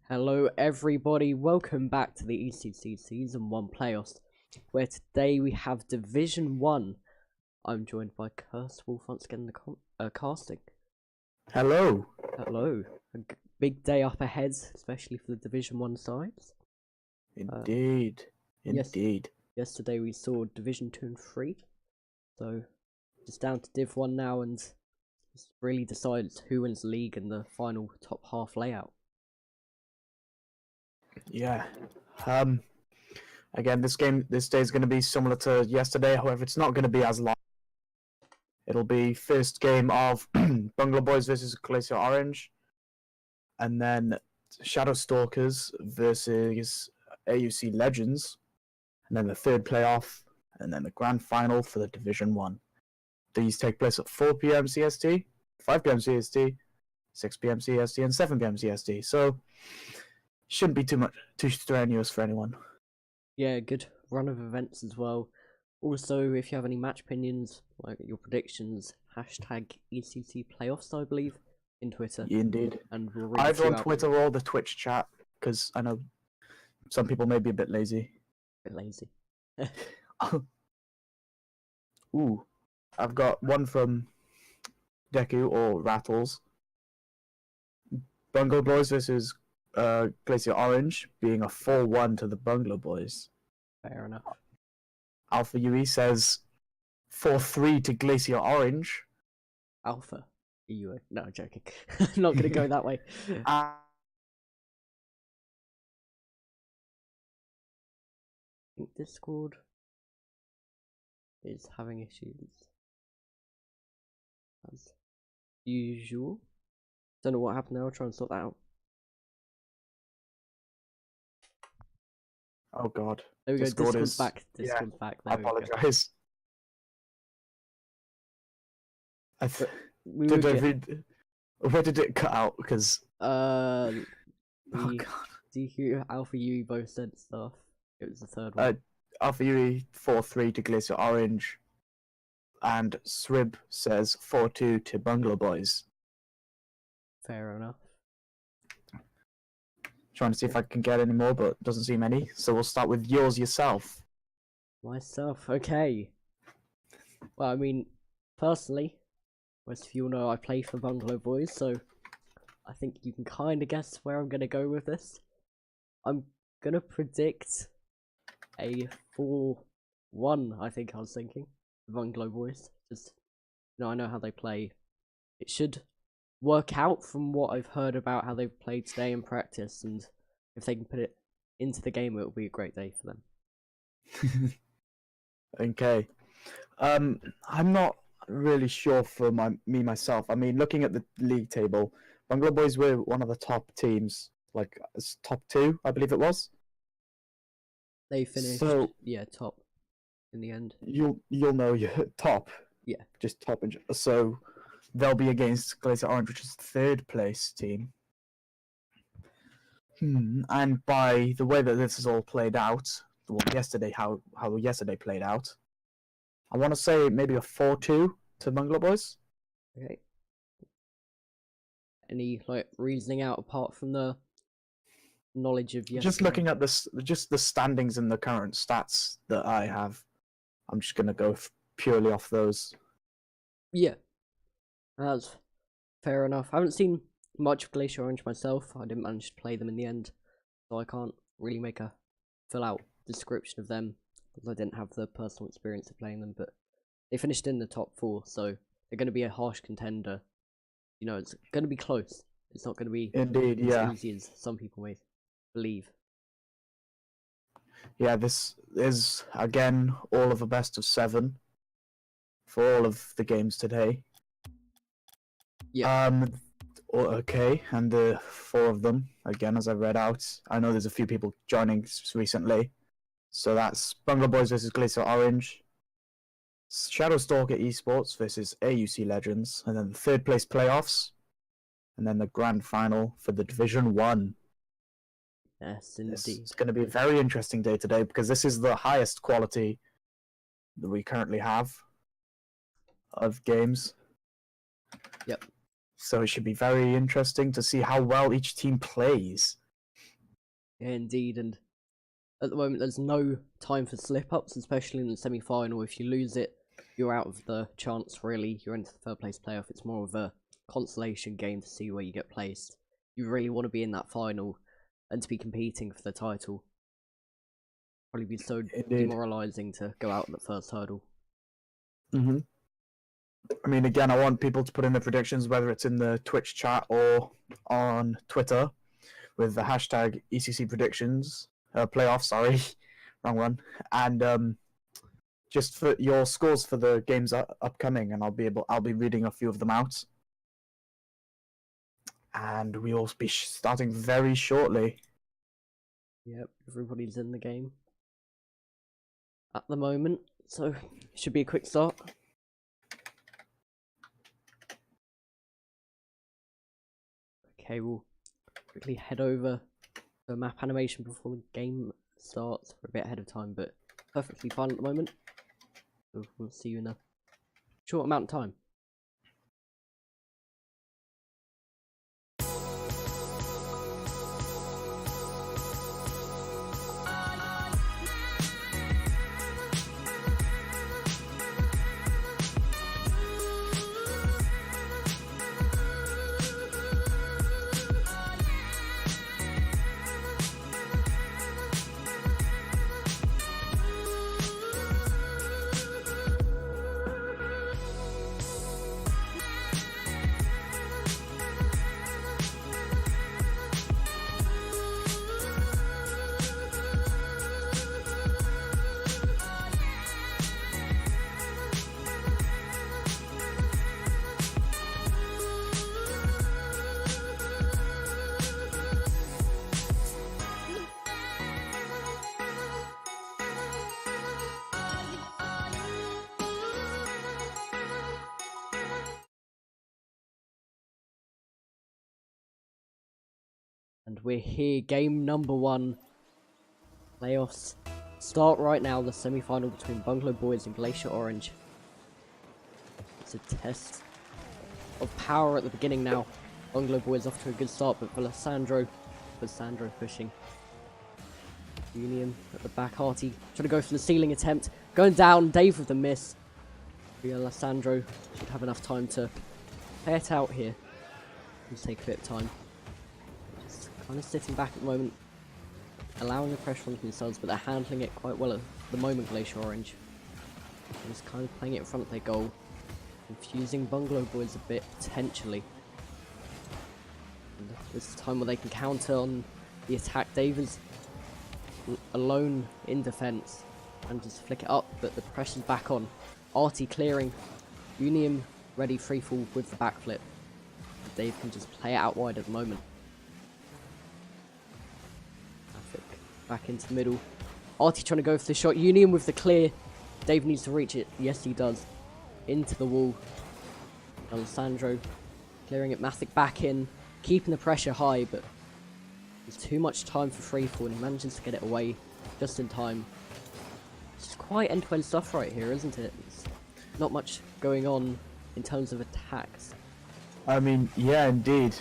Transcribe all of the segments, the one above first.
Hello everybody, welcome back to the ECC Season 1 playoffs, where today we have Division 1. I'm joined by Curse Wolf once again in the casting. Hello. Hello. Big day up ahead, especially for the Division 1 sides. Indeed. Indeed. Yesterday we saw Division 2 and 3, so it's down to Div 1 now, and this really decides who wins the league in the final top half layout. Yeah. Again, this day is going to be similar to yesterday. However, it's not going to be as long. It'll be first game of Bungalow Boys versus Glacier Orange, and then Shadow Stalkers versus AUC Legends, and then the third playoff, and then the grand final for the Division 1. These take place at 4 PM CST, 5 PM CST, 6 PM CST, and 7 PM CST. So shouldn't be too strenuous for anyone. Yeah, good run of events as well. Also, if you have any match opinions, like your predictions, hashtag ECC playoffs, I believe, in Twitter. Indeed. And we'll read Either you on out. Twitter or the Twitch chat, because I know some people may be a bit lazy. Bit lazy. Ooh, I've got one from Deku or Rattles. Bungalow Boys versus Glacier Orange being a 4-1 to the Bungalow Boys. Fair enough. Alpha UE says 4-3 to Glacier Orange. Alpha. EU. No, I'm joking. I'm not going to go that way. And I think Discord is having issues. As usual. Don't know what happened there, I'll try and sort that out. oh god. There we go, Discord Discord's is... back. Discord's back. There I apologize. Where did it cut out? Because oh god. DQ, Alpha UE both said stuff. It was the third one. Alpha UE 4-3 to Glacier Orange, and Srib says 4-2 to Bungalow Boys. Fair enough. Trying to see if I can get any more, but doesn't seem any. So we'll start with yourself. Myself, okay. Well, I mean, personally, most of you know I play for Bungalow Boys, so I think you can kind of guess where I'm going to go with this. I'm going to predict a 4-1, I think I was thinking. Bungalow Boys. Just, I know how they play. It should work out from what I've heard about how they've played today in practice, and if they can put it into the game, it'll be a great day for them. Okay. I'm not really sure for myself. I mean, looking at the league table, Bungalow Boys were one of the top teams, like top 2, I believe it was. They finished, yeah, top in the end. You'll know you're top. Yeah. Just top. So they'll be against Glacier Orange, which is the 3rd place team. And by the way that this is all played out, well, yesterday, how yesterday played out, I want to say maybe a 4-2 to Bungalow Boys. Okay. Any reasoning out apart from the knowledge of yesterday? Just looking at just the standings and the current stats that I have, I'm just gonna go purely off those. Yeah, that's fair enough. I haven't seen much of Glacier Orange myself. I didn't manage to play them in the end, so I can't really make a full-out description of them because I didn't have the personal experience of playing them. But they finished in the top 4, so they're going to be a harsh contender. It's going to be close. It's not going to be Indeed, as yeah. easy as some people may believe. Yeah, this is again all of a best of 7 for all of the games today. Yeah. Okay, and the 4 of them again, as I read out. I know there's a few people joining recently, so that's Bungalow Boys versus Glacier Orange, Shadowstalker Esports versus AUC Legends, and then the 3rd place playoffs, and then the grand final for the Division 1. Yes, This indeed. is going to be a very interesting day today because this is the highest quality that we currently have of games. Yep. So it should be very interesting to see how well each team plays. Yeah, indeed, and at the moment there's no time for slip-ups, especially in the semi-final. If you lose it, you're out of the chance, really. You're into the 3rd place playoff. It's more of a consolation game to see where you get placed. You really want to be in that final and to be competing for the title. Probably be so demoralizing to go out at the first hurdle. I mean, again, I want people to put in their predictions, whether it's in the Twitch chat or on Twitter, with the hashtag ECC predictions, playoffs. Sorry, wrong one. And just for your scores for the games upcoming, and I'll be reading a few of them out. And we will be starting very shortly. Yep, everybody's in the game at the moment, so it should be a quick start. Okay, we'll quickly head over the map animation before the game starts. We're a bit ahead of time, but perfectly fine at the moment. So we'll see you in a short amount of time. And we're here, game number 1. Playoffs start right now, the semi-final between Bungalow Boys and Glacier Orange. It's a test of power at the beginning now. Bungalow Boys off to a good start, but Alessandro pushing. Union at the back, Artie trying to go for the ceiling attempt. Going down, Dave with the miss. Alessandro should have enough time to play it out here. Just take a bit of time. Just kind of sitting back at the moment, allowing the pressure on themselves, but they're handling it quite well at the moment, Glacier Orange. And just kind of playing it in front of their goal. Confusing Bungalow Boys a bit, potentially. And this is the time where they can counter on the attack. Dave is alone in defence and just flick it up, but the pressure's back on. Artie clearing. Unium ready free fall with the backflip. Dave can just play it out wide at the moment. Traffic back into the middle. Artie trying to go for the shot. Unium with the clear. Dave needs to reach it. Yes, he does. Into the wall. Alessandro clearing it. Mathic back in. Keeping the pressure high, but there's too much time for free fall, and he manages to get it away just in time. It's just quite end-to-end stuff right here, isn't it? It's not much going on in terms of attacks. I mean, yeah, indeed.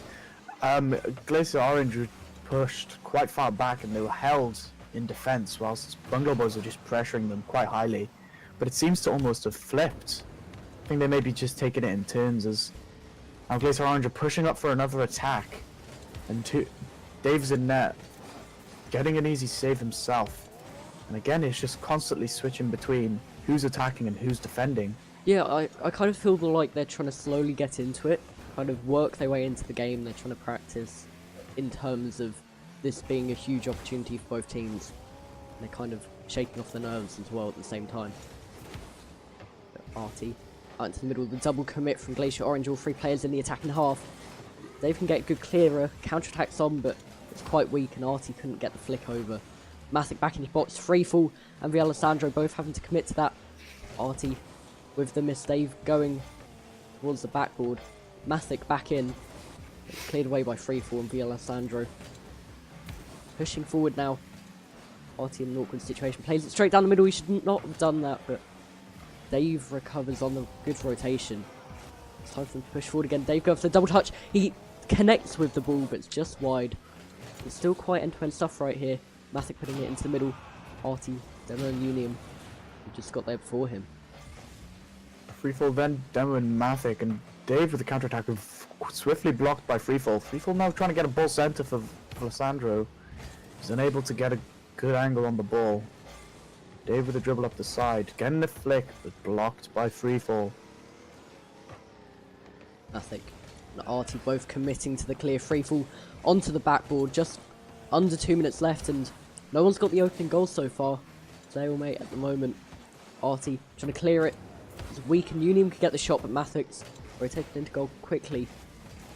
Glacier Orange were pushed quite far back and they were held in defence, whilst Bungalow Boys were just pressuring them quite highly. But it seems to almost have flipped. I think they may be just taking it in turns as now Glacier Orange are pushing up for another attack. And Dave's in net, getting an easy save himself. And again, it's just constantly switching between who's attacking and who's defending. Yeah, I kind of feel like they're trying to slowly get into it, kind of work their way into the game. They're trying to practice in terms of this being a huge opportunity for both teams. they're kind of shaking off the nerves as well at the same time. Artie out into the middle, the double commit from Glacier Orange, all 3 players in the attacking half. Dave can get good clearer, counterattacks on, but it's quite weak and Artie couldn't get the flick over. Mathic back in his box, Freefall and Alessandro both having to commit to that. Artie with the miss, Dave going towards the backboard. Mathic back in, it's cleared away by Freefall and Alessandro. Pushing forward now. Artie in an awkward situation, plays it straight down the middle, he should not have done that, but Dave recovers on the good rotation. It's time for them to push forward again. Dave goes for the double touch. He connects with the ball, but it's just wide. It's still quite end-to-end stuff right here. Mathic putting it into the middle. Artie, Demo and Unium, who just got there before him. Freefall then Demo and Mathic, and Dave with the counter-attack swiftly blocked by Freefall. Freefall now trying to get a ball center for Alessandro. He's unable to get a good angle on the ball. Dave with a dribble up the side, getting the flick, but blocked by Freefall. Mathic and Artie both committing to the clear. Freefall onto the backboard, just under 2 minutes left, and no one's got the opening goal so far. Stalemate at the moment. Artie trying to clear it. It's weak and Unium can get the shot, but Mathic's rotated into goal quickly.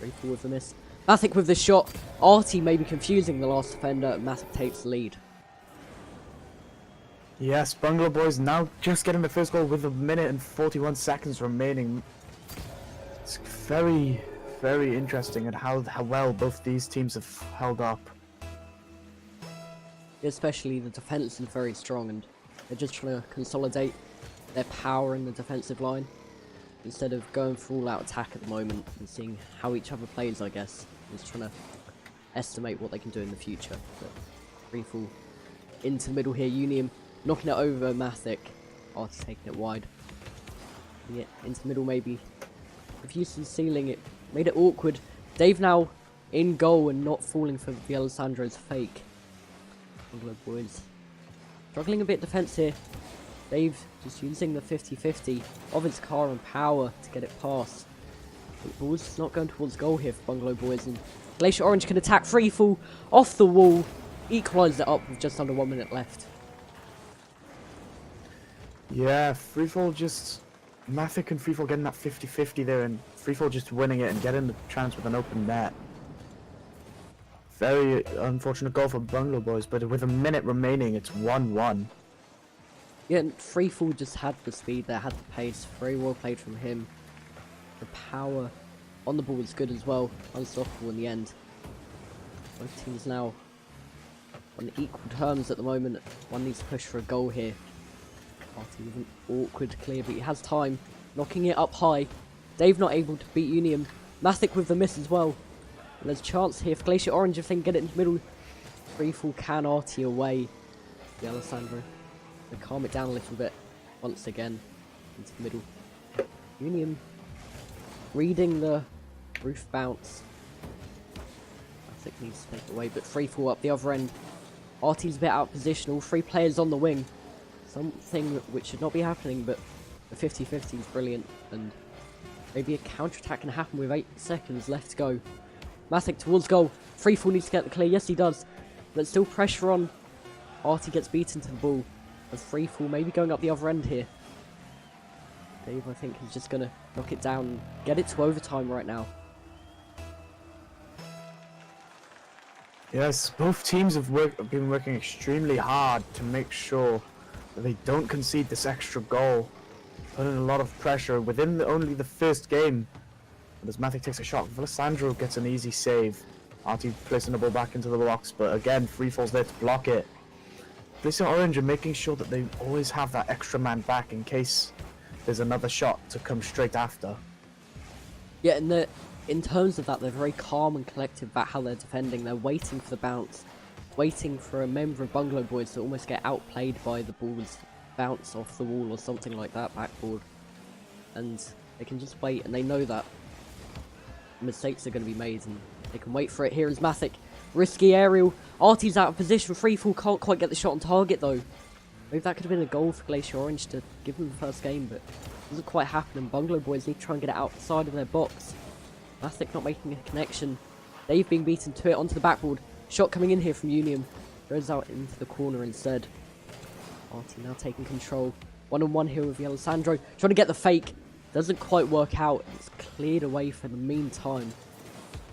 Freefall with the miss. Mathic with the shot. Artie maybe confusing the last defender, and Mathic takes the lead. Yes, Bungalow boys now just getting the first goal with 1 minute and 41 seconds remaining. It's very, very interesting at how well both these teams have held up. Especially the defence is very strong, and they're just trying to consolidate their power in the defensive line instead of going for all-out attack at the moment and seeing how each other plays, I guess. Just trying to estimate what they can do in the future. But Freefall into the middle here, Unium knocking it over Mathic. Artie taking it wide. Yeah, into the middle maybe. With Houston sealing it, made it awkward. Dave now in goal and not falling for Alessandro's fake. Bungalow boys struggling a bit defense here. Dave just using the 50-50 of his car and power to get it past. The ball's not going towards goal here for Bungalow boys, and Glacier Orange can attack. Freefall off the wall, equalised it up with just under 1 minute left. Yeah, Freefall just... Mathic and Freefall getting that 50-50 there, and Freefall just winning it and getting the chance with an open net. Very unfortunate goal for Bungalow boys, but with 1 minute remaining, it's 1-1. Yeah, and Freefall just had the speed there, had the pace. Very well played from him. The power on the ball was good as well. Unstoppable in the end. Both teams now on equal terms at the moment. One needs to push for a goal here. Artie with an awkward clear, but he has time. Knocking it up high. Dave not able to beat Unium. Mathic with the miss as well. And there's a chance here for Glacier Orange if they can get it in the middle. Freefall can Artie away. The Alessandro. They calm it down a little bit. Once again. Into the middle. Unium reading the roof bounce. Mathic needs to take it away, but Freefall up the other end. Artie's a bit out of position. All 3 players on the wing. Something which should not be happening, but the 50-50 is brilliant, and maybe a counter-attack can happen with 8 seconds left to go. Mathic towards goal. Freefall needs to get the clear. Yes, he does. But still pressure on. Artie gets beaten to the ball. As Freefall maybe going up the other end here. Dave, I think, is just going to knock it down and get it to overtime right now. Yes, both teams have been working extremely hard to make sure that they don't concede this extra goal. Putting a lot of pressure within only the first game. And as Mathic takes a shot, Alessandro gets an easy save. Artie placing the ball back into the box, but again, Freefall's there to block it. Glacier Orange are making sure that they always have that extra man back in case there's another shot to come straight after. Yeah, and in terms of that, they're very calm and collective about how they're defending. They're waiting for the bounce, waiting for a member of Bungalow boys to almost get outplayed by the ball's bounce off the wall or something like that backboard. And they can just wait, and they know that mistakes are going to be made, and they can wait for it. Here is Mathic. Risky aerial. Artie's out of position. Freefall can't quite get the shot on target though. Maybe that could have been a goal for Glacier Orange to give them the first game, but it doesn't quite happen, and Bungalow boys need to try and get it outside of their box. Mathic not making a connection. Dave being beaten to it onto the backboard. Shot coming in here from Unium. Goes out into the corner instead. Artie now taking control. 1-on-1 here with Alessandro. Trying to get the fake. Doesn't quite work out. It's cleared away for the meantime.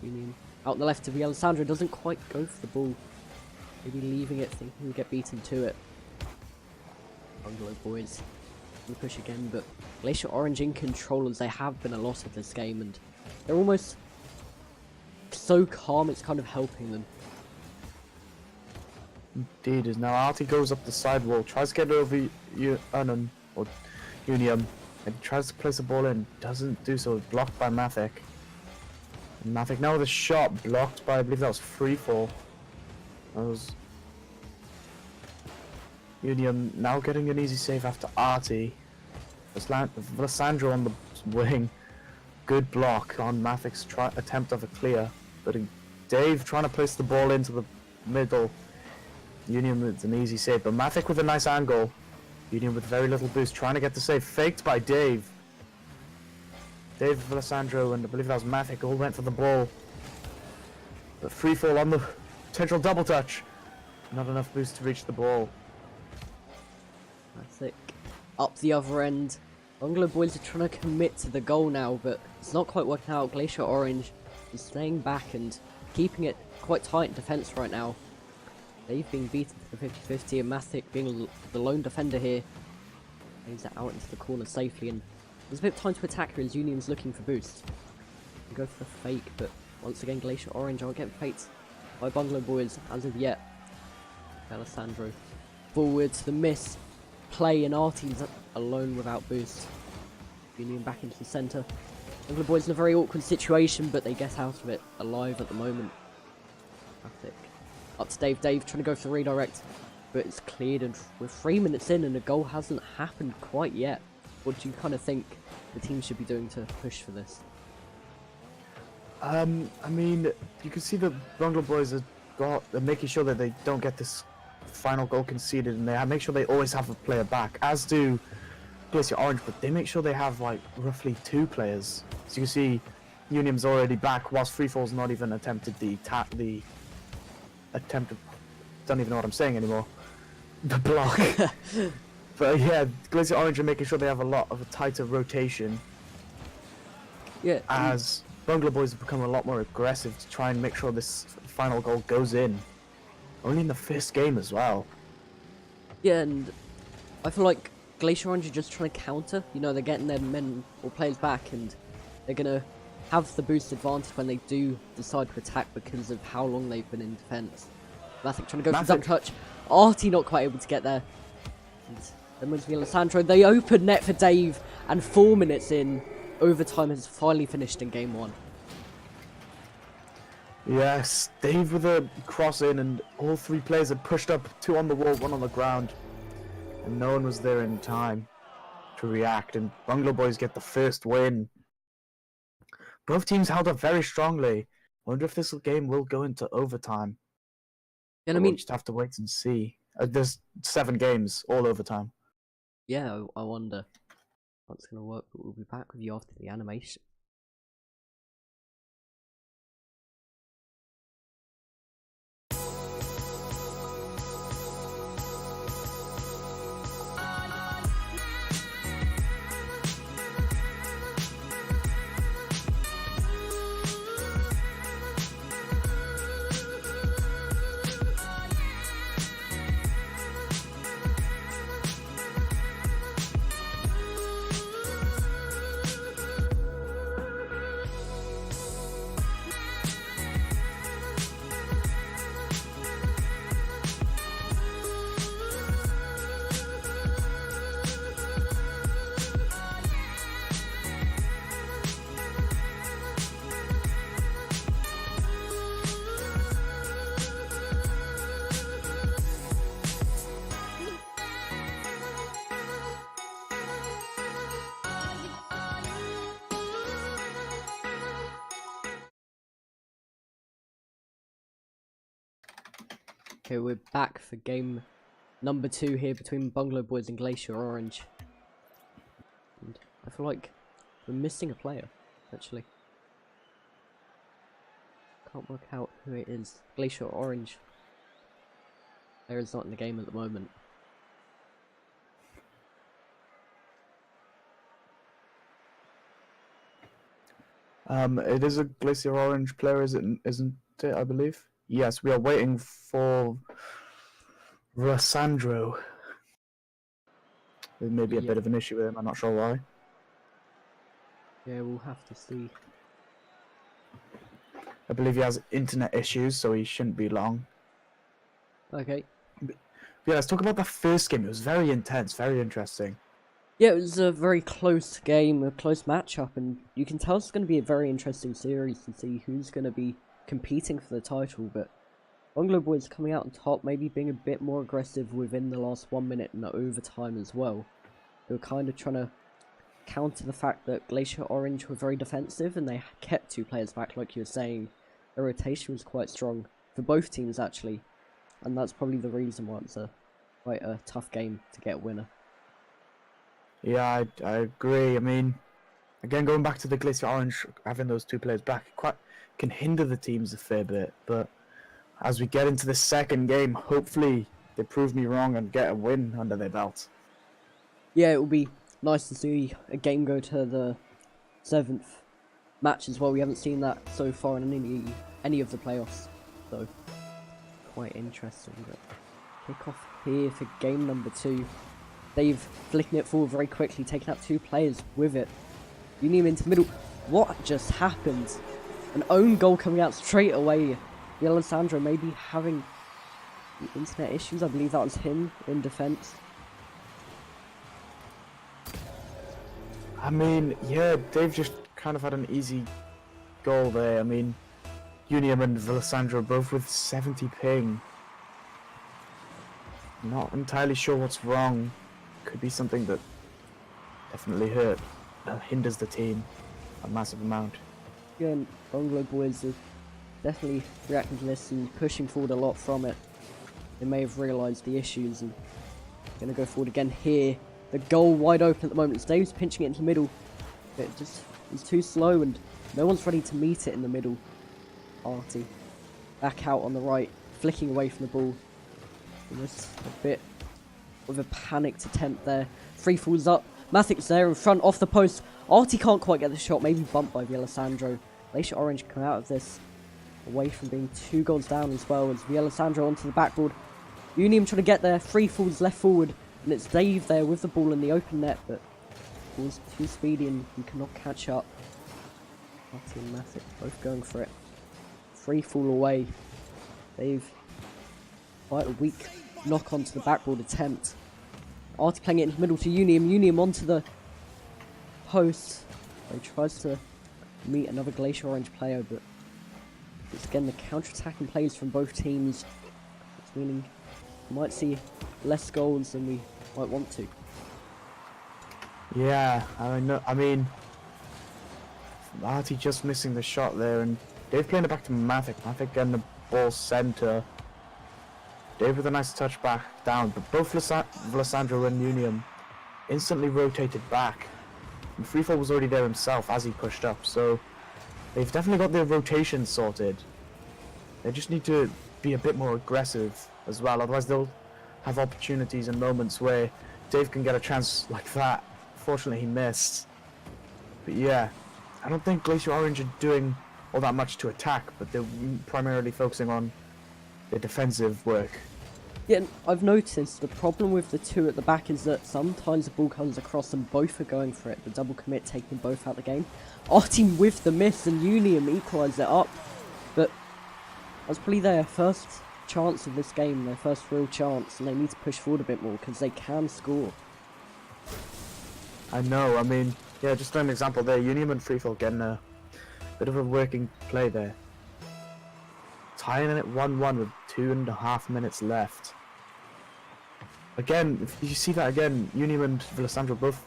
Union out the left of Alessandro. Doesn't quite go for the ball. Maybe leaving it, thinking he'll get beaten to it. Bungalow boys will push again, but Glacier Orange in control as they have been a lot of this game, and they're almost so calm it's kind of helping them. Indeed, as now Artie goes up the side wall, tries to get over Unknown or Unium, and tries to place the ball in, doesn't do so, blocked by Mathic. And Mathic now with a shot blocked by, I believe that was Freefall. That was Unium now getting an easy save after Artie. Alessandro on the wing. Good block on Mathic's attempt of a clear. But Dave trying to place the ball into the middle. Union with an easy save, but Mathic with a nice angle. Union with very little boost, trying to get the save. Faked by Dave. Dave, Alessandro, and I believe that was Mathic, all went for the ball. But Freefall on the potential double touch. Not enough boost to reach the ball. Mathic up the other end. Bungalow boys are trying to commit to the goal now, but it's not quite working out. Glacier Orange is staying back and keeping it quite tight in defence right now. They've been beaten to the 50-50, and Mathic being the lone defender here. Lays it out into the corner safely, and there's a bit of time to attack here as Union's looking for boost. They go for the fake, but once again Glacier Orange are getting faked by Bungalow boys as of yet. Alessandro forward to the miss. Play, and Artie's alone without boost. Union back into the centre. Bungalow boys in a very awkward situation, but they get out of it alive at the moment. Mathic up to Dave. Dave trying to go for the redirect, but it's cleared, and we're 3 minutes in and the goal hasn't happened quite yet. What do you kind of think the team should be doing to push for this? I mean, you can see the Bungalow boys are making sure that they don't get this final goal conceded, and they make sure they always have a player back, as do Glacier Orange, but they make sure they have like roughly 2 players. So you can see Union's already back, whilst Freefall's not even attempted don't even know what I'm saying anymore. The block. But yeah, Glacier Orange are making sure they have a lot of a tighter rotation. Yeah. As Bungalow boys have become a lot more aggressive to try and make sure this final goal goes in. Only in the first game as well. Yeah, and I feel like Glacier Orange are just trying to counter. You know, they're getting their men or players back, and they're going to have the boost advantage when they do decide to attack because of how long they've been in defence. Mathic trying to go for the double touch. Artie not quite able to get there. And then with Alessandro, they open net for Dave, and 4 minutes in, overtime has finally finished in game 1. Yes, Dave with a cross in, and all 3 players had pushed up, 2 on the wall, 1 on the ground. And no one was there in time to react, and Bungalow boys get the first win. Both teams held up very strongly. Wonder if this game will go into overtime. And I mean, we'll just have to wait and see. There's 7 games, all overtime. Yeah, I wonder how it's going to work, but we'll be back with you after the animation. Okay, we're back for game number 2 here between Bungalow boys and Glacier Orange. And I feel like we're missing a player, actually. Can't work out who it is. Glacier Orange. Player is not in the game at the moment. It is a Glacier Orange player, isn't it, I believe? Yes, we are waiting for Rassandro. There may be a Yeah. bit of an issue with him, I'm not sure why. Yeah, we'll have to see. I believe he has internet issues, so he shouldn't be long. Okay. Yeah, let's talk about the first game. It was very intense, very interesting. Yeah, it was a very close game, a close matchup, and you can tell it's going to be a very interesting series to see who's going to be competing for the title, but Bungalow Boys coming out on top, maybe being a bit more aggressive within the last 1 minute and the overtime as well. They were kind of trying to counter the fact that Glacier Orange were very defensive and they kept 2 players back, like you were saying. The rotation was quite strong for both teams actually, and that's probably the reason why it's quite a tough game to get a winner. Yeah, I agree. I mean, again, going back to the Glacier Orange, having those 2 players back quite can hinder the teams a fair bit, but as we get into the second game, hopefully they prove me wrong and get a win under their belt. Yeah, it will be nice to see a game go to the 7th match as well. We haven't seen that so far in any of the playoffs, so quite interesting. But kick off here for game number 2. They've flicking it forward very quickly, taking out 2 players with it. Unium into the middle. What just happened? An own goal coming out straight away. Alessandro maybe having internet issues. I believe that was him in defence. I mean, yeah, they've just kind of had an easy goal there. I mean, Unium and Alessandro both with 70 ping. Not entirely sure what's wrong. Could be something that definitely hinders the team a massive amount. Again, Bungalow Boys are definitely reacting to this and pushing forward a lot from it. They may have realised the issues and going to go forward again here. The goal wide open at the moment. Dave's pinching it into the middle. But it just is too slow and no one's ready to meet it in the middle. Artie back out on the right, flicking away from the ball. Almost a bit of a panicked attempt there. Free falls up. Mathic's there in front, off the post. Artie can't quite get the shot, maybe bumped by Alessandro. Glacier Orange come out of this away from being 2 goals down as well as Alessandro onto the backboard. Unium trying to get there, free falls left forward, and it's Dave there with the ball in the open net, but the ball's too speedy and he cannot catch up. Artie and Mathic both going for it. Free fall away. Dave quite a weak knock onto the backboard attempt. Artie playing it into the middle to Unium. Unium onto the post. He tries to meet another Glacier Orange player, but it's again the counter-attacking plays from both teams. It's meaning we might see less goals than we might want to. Yeah, I mean, Artie just missing the shot there, and Dave playing it back to Mathic. Mathic getting the ball centre. Dave with a nice touch back down, but both Alessandro and Unium instantly rotated back. And Freefall was already there himself as he pushed up, so they've definitely got their rotation sorted. They just need to be a bit more aggressive as well, otherwise they'll have opportunities and moments where Dave can get a chance like that. Fortunately he missed. But yeah, I don't think Glacier Orange are doing all that much to attack, but they're primarily focusing on their defensive work. Yeah, I've noticed the problem with the 2 at the back is that sometimes the ball comes across and both are going for it. The double commit taking both out the game. Artie with the miss and Unium equalise it up. But that's probably their first chance of this game, their first real chance, and they need to push forward a bit more because they can score. I know, I mean, yeah, just an example there, Unium and Freefall getting a bit of a working play there. Tying it 1-1 with 2.5 minutes left. Again, if you see that again, Unium and Alessandro both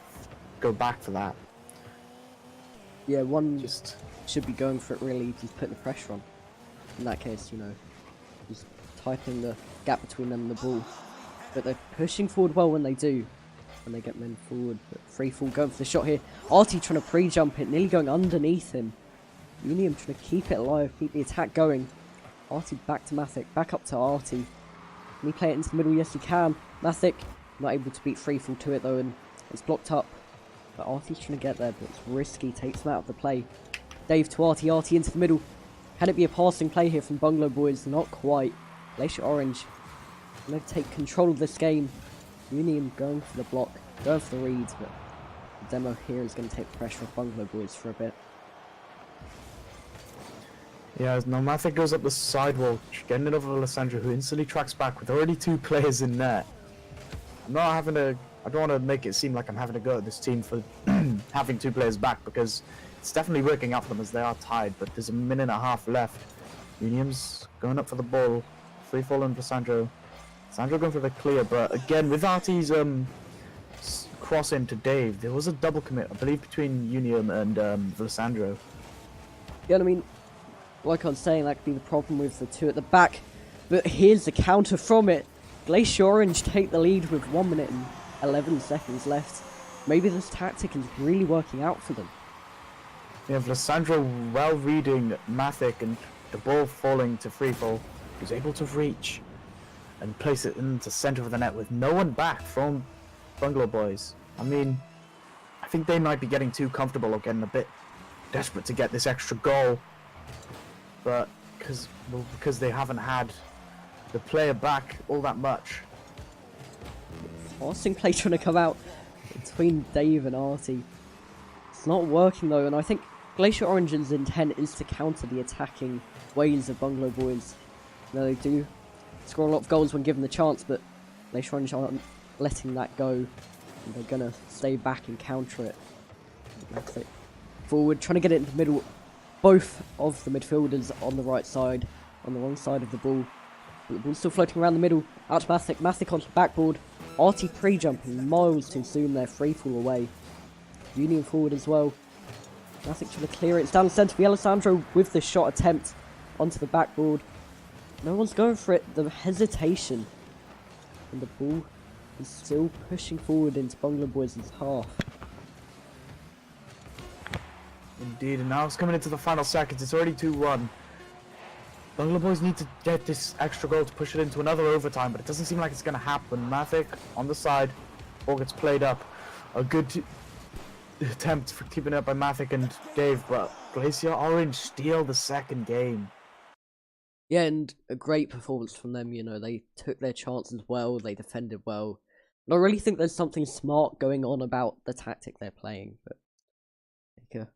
go back for that. Yeah, one just should be going for it really, just putting the pressure on. In that case, you know, just tightening the gap between them and the ball. But they're pushing forward well when they do. When they get men forward. But Freefall going for the shot here. Artie trying to pre-jump it, nearly going underneath him. Unium trying to keep it alive, keep the attack going. Artie back to Mathic, back up to Artie. Can he play it into the middle? Yes he can. Mathic not able to beat Freefall to it though, and it's blocked up. But Artie's trying to get there, but it's risky, takes him out of the play. Dave to Artie, Artie into the middle. Can it be a passing play here from Bungalow Boys? Not quite. Glacier Orange going to take control of this game. Union going for the block, going for the reads, but the demo here is going to take pressure off Bungalow Boys for a bit. Yeah, Nomadic goes up the sidewalk, getting it over Alessandro, who instantly tracks back with already 2 players in net. I don't want to make it seem like I'm having a go at this team for having 2 players back, because it's definitely working out for them as they are tied, but there's a minute and a half left. Union's going up for the ball, free fall on Alessandro. Sandro going for the clear, but again, with Artie's cross in to Dave, there was a double commit, I believe, between Union and Alessandro. Yeah, I mean, like I was saying, that could be the problem with the 2 at the back, but here's the counter from it. Glacier Orange take the lead with 1 minute and 11 seconds left. Maybe this tactic is really working out for them. We have Alessandro well reading Mathic and the ball falling to free fall. He's able to reach and place it into center of the net with no one back from Bungalow Boys. I mean, I think they might be getting too comfortable or getting a bit desperate to get this extra goal, but because they haven't had the player back all that much. Passing play trying to come out between Dave and Artie. It's not working though, and I think Glacier Orange's intent is to counter the attacking ways of Bungalow Boys. You know, they do score a lot of goals when given the chance, but Glacier Orange aren't letting that go. And they're gonna stay back and counter it. That's it. Forward, trying to get it in the middle. Both of the midfielders on the right side, on the wrong side of the ball. But the ball's still floating around the middle. Out to Mathic. Mathic onto the backboard. Artie pre-jumping miles too soon there. Free fall away. Union forward as well. Mathic trying to clear it. It's down the centre for Alessandro with the shot attempt onto the backboard. No one's going for it. The hesitation. And the ball is still pushing forward into Bungalow Boys' half. Indeed, and now it's coming into the final seconds. It's already 2-1. Bungalow Boys need to get this extra goal to push it into another overtime, but it doesn't seem like it's going to happen. Mathic on the side, ball gets played up. A good attempt for keeping it up by Mathic and Dave, but Glacier Orange steal the second game. Yeah, and a great performance from them, you know, they took their chances well, they defended well. And I really think there's something smart going on about the tactic they're playing, but take a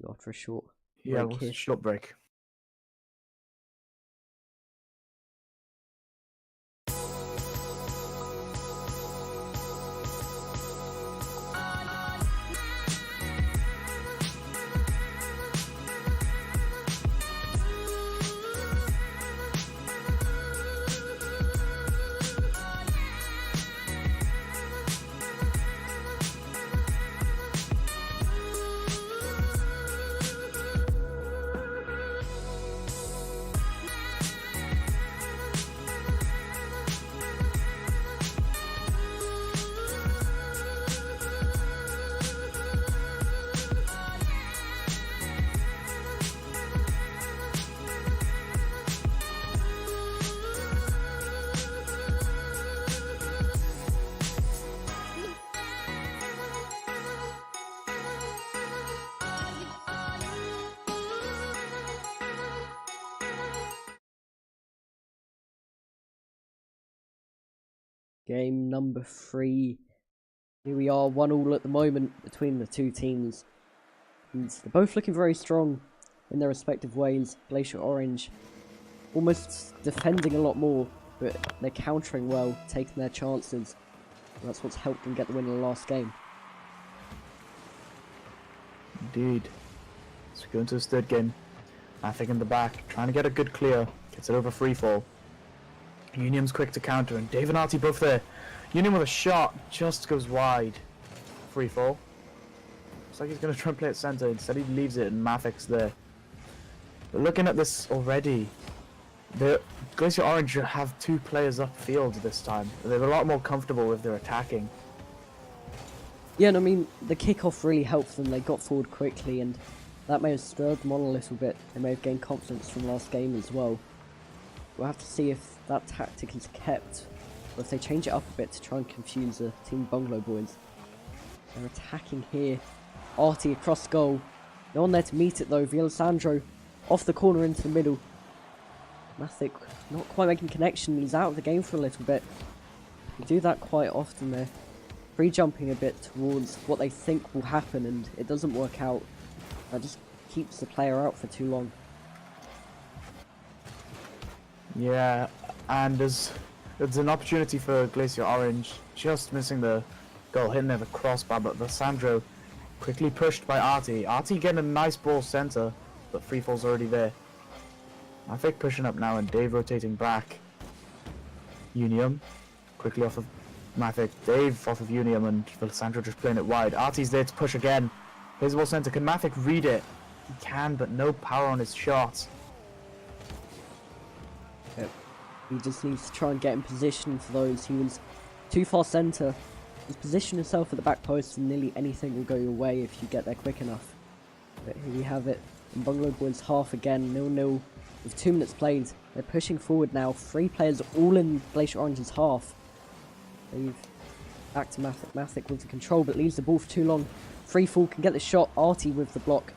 go for a short break here. Short break. Game number 3. Here we are, 1-1 at the moment between the two teams. And they're both looking very strong in their respective ways. Glacier Orange almost defending a lot more, but they're countering well, taking their chances. And that's what's helped them get the win in the last game. Indeed. So we go into this third game. Mathic in the back, trying to get a good clear. Gets it over free fall. Union's quick to counter, and Dave and Artie both there. Union with a shot, just goes wide. Free fall. Looks like he's going to try and play it centre. Instead he leaves it, and Mathic's there. But looking at this already, the Glacier Orange have 2 players upfield this time. They're a lot more comfortable with their attacking. Yeah, and I mean, the kickoff really helped them. They got forward quickly, and that may have stirred them on a little bit. They may have gained confidence from last game as well. We'll have to see if that tactic is kept, or if they change it up a bit to try and confuse the Team Bungalow Boys. They're attacking here. Artie across goal. No one there to meet it though. Villasandro off the corner into the middle. Mathic not quite making connection. He's out of the game for a little bit. They do that quite often. They're free jumping a bit towards what they think will happen, and it doesn't work out. That just keeps the player out for too long. Yeah, and there's an opportunity for Glacier Orange, just missing the goal, hitting there the crossbar, but Sandro quickly pushed by Artie. Artie getting a nice ball centre, but free fall's already there. Mathic pushing up now and Dave rotating back. Unium quickly off of Mathic, Dave off of Unium, and Sandro just playing it wide. Artie's there to push again. Here's the ball centre. Can Mathic read it? He can, but no power on his shot. Yep. He just needs to try and get in position for those. He was too far centre. Just position yourself at the back post and nearly anything will go your way if you get there quick enough. But here we have it. And Bungalow Boys half again, 0-0 with 2 minutes played. They're pushing forward now. 3 players all in Glacier Orange's half. They've back to Mathic. Mathic with the control but leaves the ball for too long. Free fall can get the shot. Artie with the block.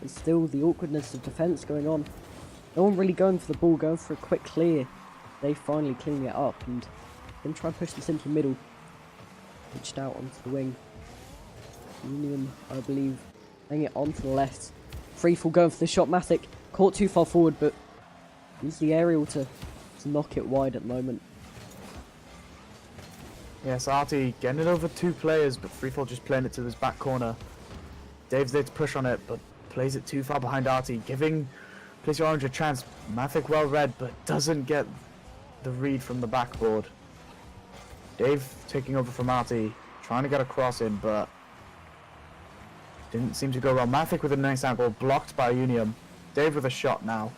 But still the awkwardness of defence going on. No one really going for the ball, going for a quick clear. They finally cleaning it up and then try and push this into the middle. Pitched out onto the wing. Union, I believe, laying it onto the left. Free fall going for the shot. Mathic caught too far forward, but use the aerial to knock it wide at the moment. Yes, Artie getting it over 2 players, but Freefall just playing it to his back corner. Dave's there to push on it, but plays it too far behind Artie, giving Glacier Orange a chance. Mathic well read, but doesn't get the read from the backboard. Dave taking over from Artie, trying to get a cross in, but didn't seem to go well. Mathic with a nice angle, blocked by Unium. Dave with a shot now.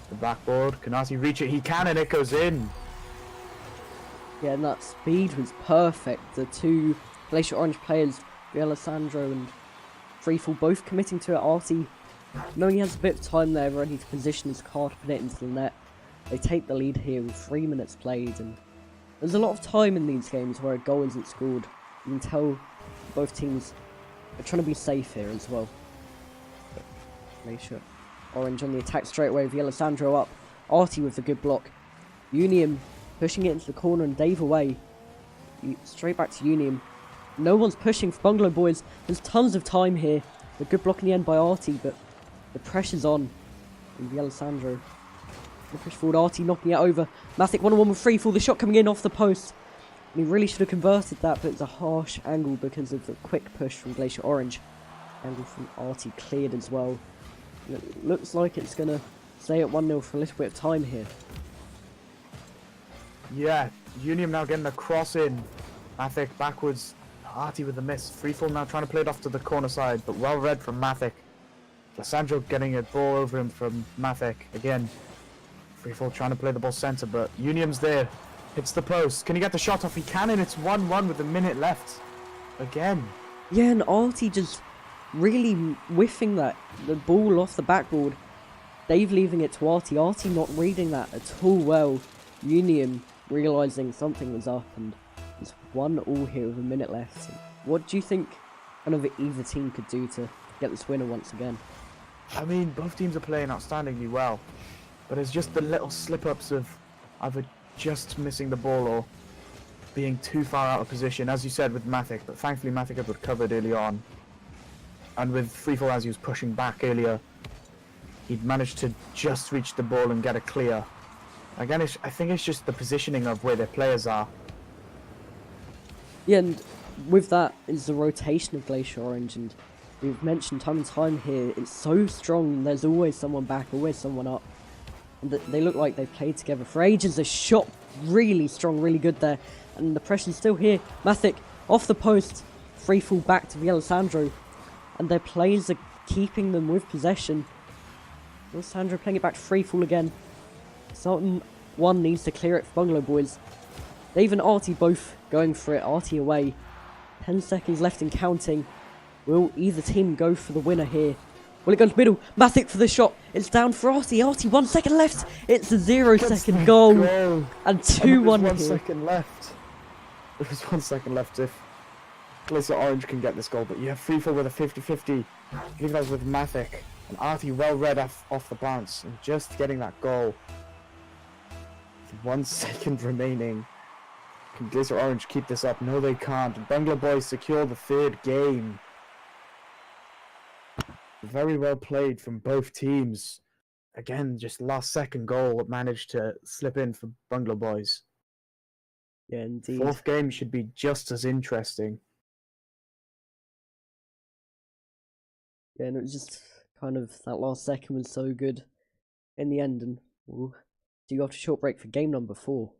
The backboard, can Artie reach it? He can, and it goes in. Yeah, and that speed was perfect. The 2 Glacier Orange players, Alessandro and Freefall, both committing to it. Artie, knowing he has a bit of time there, ready to position his car to put it into the net. They take the lead here with 3 minutes played, and there's a lot of time in these games where a goal isn't scored. You can tell both teams are trying to be safe here as well. But Glacier Orange on the attack straight away with Alessandro up. Artie with the good block. Unium pushing it into the corner and Dave away. Straight back to Unium. No one's pushing for Bungalow Boys. There's tons of time here. A good block in the end by Artie, but the pressure's on. And Alessandro. The push forward, Artie knocking it over. Mathic 1-on-1 with free fall. The shot coming in off the post. And he really should have converted that, but it's a harsh angle because of the quick push from Glacier Orange. Angle from Artie cleared as well. And it looks like it's going to stay at 1-0 for a little bit of time here. Yeah, Unium now getting a cross in. Mathic backwards. Artie with a miss. Freefall now trying to play it off to the corner side, but well read from Mathic. Alessandro getting a ball over him from Mathic. Again, Freefall trying to play the ball centre, but Unium's there. Hits the post. Can he get the shot off? He can, and it's 1-1 with a minute left. Again. Yeah, and Artie just really whiffing the ball off the backboard. Dave leaving it to Artie. Artie not reading that at all well. Unium realising something was up, and it's 1-1 here with a minute left. What do you think kind of either team could do to get this winner once again? I mean, both teams are playing outstandingly well, but it's just the little slip-ups of either just missing the ball or being too far out of position, as you said with Mathic, but thankfully Mathic had recovered early on. And with Freefall, as he was pushing back earlier, he'd managed to just reach the ball and get a clear. Again, I think it's just the positioning of where their players are. Yeah, and with that is the rotation of Glacier Orange, and we've mentioned time and time here, it's so strong, there's always someone back, always someone up. And they look like they've played together for ages. A shot really strong, really good there. And the pressure's still here. Mathic off the post. Free fall back to Alessandro. And their players are keeping them with possession. Alessandro playing it back to free fall again. Sultan 1 needs to clear it for Bungalow Boys. Dave and Artie both going for it. Artie away. 10 seconds left and counting. Will either team go for the winner here? Will it go to middle? Mathic for the shot. It's down for Artie. Artie, 1 second left. It's a 0-second goal. And 2-1 here. 1 second left. There was 1 second left if Glacier Orange can get this goal. But you have Freefall with a 50-50 Levi's with Mathic, and Artie well read off the bounce, and just getting that goal. With 1 second remaining. Can Glacier Orange keep this up? No, they can't. And Bungalow Boys secure the 3rd game. Very well played from both teams. Again, just last second goal that managed to slip in for Bungalow Boys. Yeah, indeed. 4th game should be just as interesting. Yeah, and it was just kind of that last second was so good in the end, and we'll do after a short break for game number 4.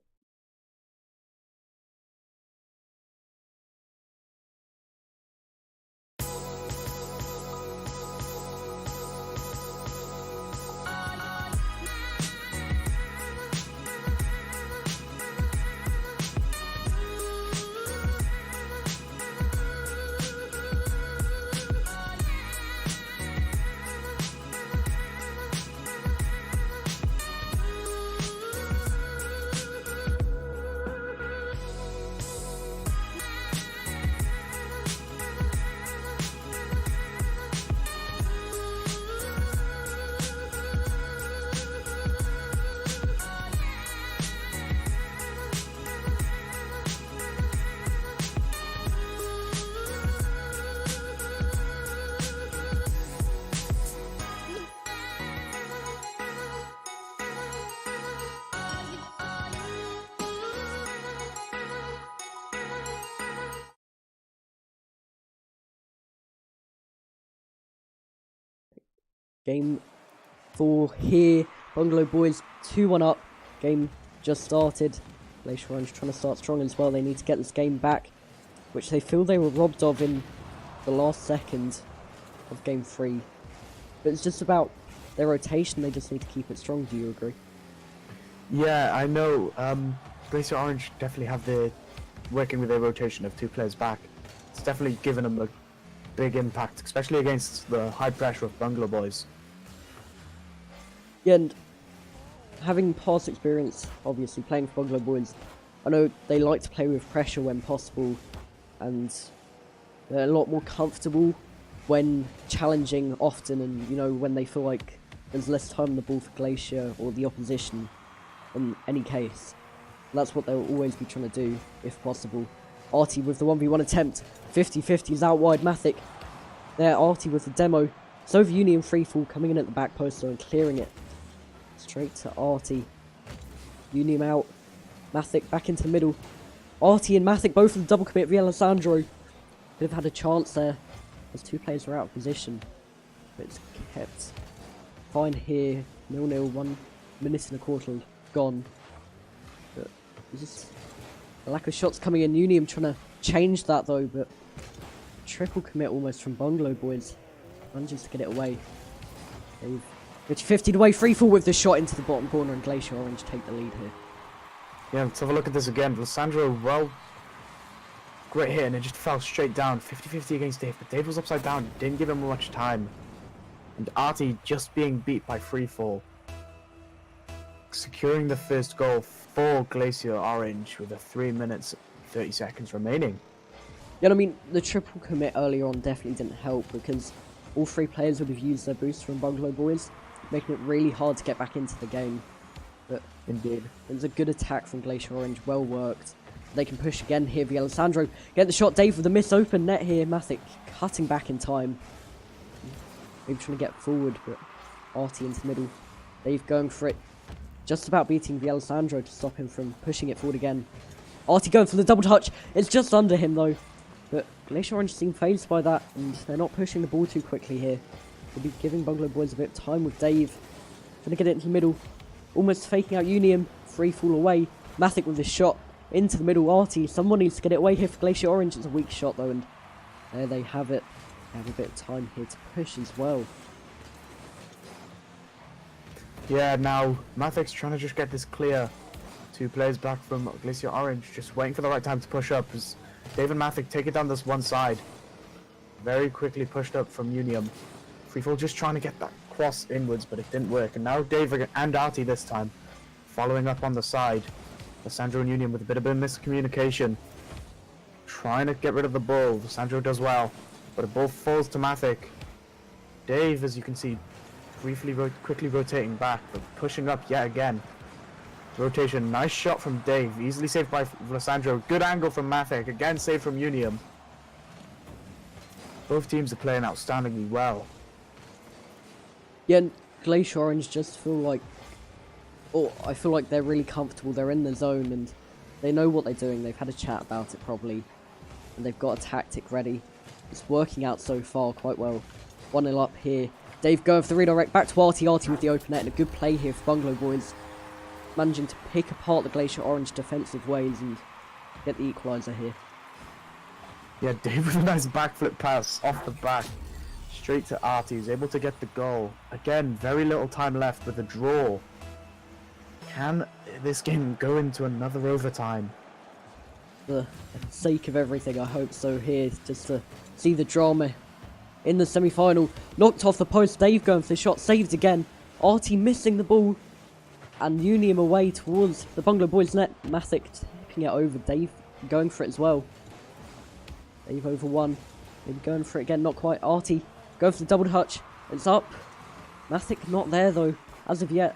Game 4 here. Bungalow Boys 2-1 up. Game just started. Glacier Orange trying to start strong as well. They need to get this game back, which they feel they were robbed of in the last second of game 3. But it's just about their rotation. They just need to keep it strong. Do you agree? Yeah, I know. Glacier Orange definitely have the working with their rotation of 2 players back. It's definitely given them a big impact, especially against the high pressure of Bungalow Boys. Yeah, and having past experience, obviously, playing for Bungalow Boys, I know they like to play with pressure when possible, and they're a lot more comfortable when challenging often, and, you know, when they feel like there's less time on the ball for Glacier or the opposition in any case. And that's what they'll always be trying to do, if possible. Artie with the 1v1 attempt. 50-50 is out wide. Mathic. There, Artie with the demo. It's over Union freefall, coming in at the back post and clearing it. Straight to Artie. Union out. Mathic back into the middle. Artie and Mathic both with the double commit via Alessandro. Could have had a chance there, as 2 players were out of position. But it's kept fine here. 0-0, 1 minute and a quarter gone. But it's just a lack of shots coming in. Union trying to change that though, but triple commit almost from Bungalow Boys. Manages to get it away. They've 50 away, free fall with the shot into the bottom corner, and Glacier Orange take the lead here. Yeah, let's have a look at this again. Alessandro, well, great hit, and it just fell straight down. 50-50 against Dave, but Dave was upside down. Didn't give him much time. And Artie just being beat by free fall. Securing the first goal for Glacier Orange with a 3 minutes 30 seconds remaining. Yeah, I mean, the triple commit earlier on definitely didn't help, because all 3 players would have used their boost from Bungalow Boys, making it really hard to get back into the game. But indeed, it was a good attack from Glacier Orange, well worked. They can push again here via Alessandro. Get the shot, Dave with the miss, open net here. Mathic cutting back in time. Maybe trying to get forward, but Artie into the middle. Dave going for it. Just about beating the Alessandro to stop him from pushing it forward again. Artie going for the double touch. It's just under him though. But Glacier Orange seem phased by that, and they're not pushing the ball too quickly here. They'll be giving Bungalow Boys a bit of time with Dave. Gonna get it into the middle. Almost faking out Union. Free fall away. Mathic with the shot. Into the middle. Artie. Someone needs to get it away here for Glacier Orange. It's a weak shot though, and there they have it. They have a bit of time here to push as well. Yeah, now Mathic's trying to just get this clear. 2 players back from Glacier Orange, just waiting for the right time to push up as Dave and Mathic take it down this one side. Very quickly pushed up from Union. Freefall just trying to get that cross inwards, but it didn't work. And now Dave and Artie this time following up on the side. Alessandro and Union with a bit of a miscommunication. Trying to get rid of the ball. Alessandro does well, but the ball falls to Mathic. Dave, as you can see, quickly rotating back, but pushing up yet again. Rotation, nice shot from Dave, easily saved by Lissandro. Good angle from Mathek, again saved from Unium. Both teams are playing outstandingly well. Yeah, Glacier Orange just feel like... Oh, I feel like they're really comfortable. They're in the zone and they know what they're doing. They've had a chat about it probably. And they've got a tactic ready. It's working out so far quite well. 1-0 up here. Dave going for the redirect back to Artie. Artie with the open net and a good play here for Bungalow boys. Managing to pick apart the Glacier Orange defensive ways and get the equaliser here. Yeah, Dave with a nice backflip pass off the back. Straight to Artie, who's able to get the goal. Again, very little time left with a draw. Can this game go into another overtime? For the sake of everything, I hope so here, just to see the drama in the semi-final. Knocked off the post, Dave going for the shot, saved again. Artie missing the ball, and Unium away towards the Bungalow boys' net. Mathek tipping it over, Dave going for it as well. Dave over one, maybe going for it again, not quite. Artie going for the double touch, it's up. Mathek not there though, as of yet.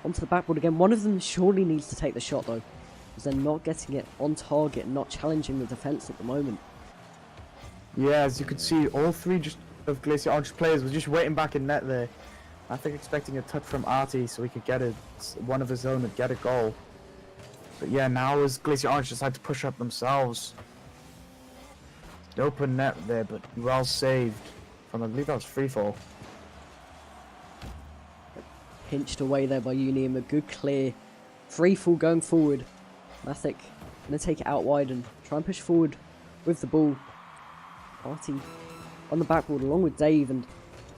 Onto the backboard again. One of them surely needs to take the shot though, because they're not getting it on target and not challenging the defence at the moment. Yeah, as you can see, all three of Glacier Orange players were just waiting back in net there. I think expecting a touch from Artie so he could get one of his own and get a goal. But yeah, now as Glacier Orange decide to push up themselves. The open net there, but well saved from, I believe that was free fall. Pinched away there by Unium, a good clear. Free fall going forward. Mathek going to take it out wide and try and push forward with the ball. Artie on the backboard along with Dave, and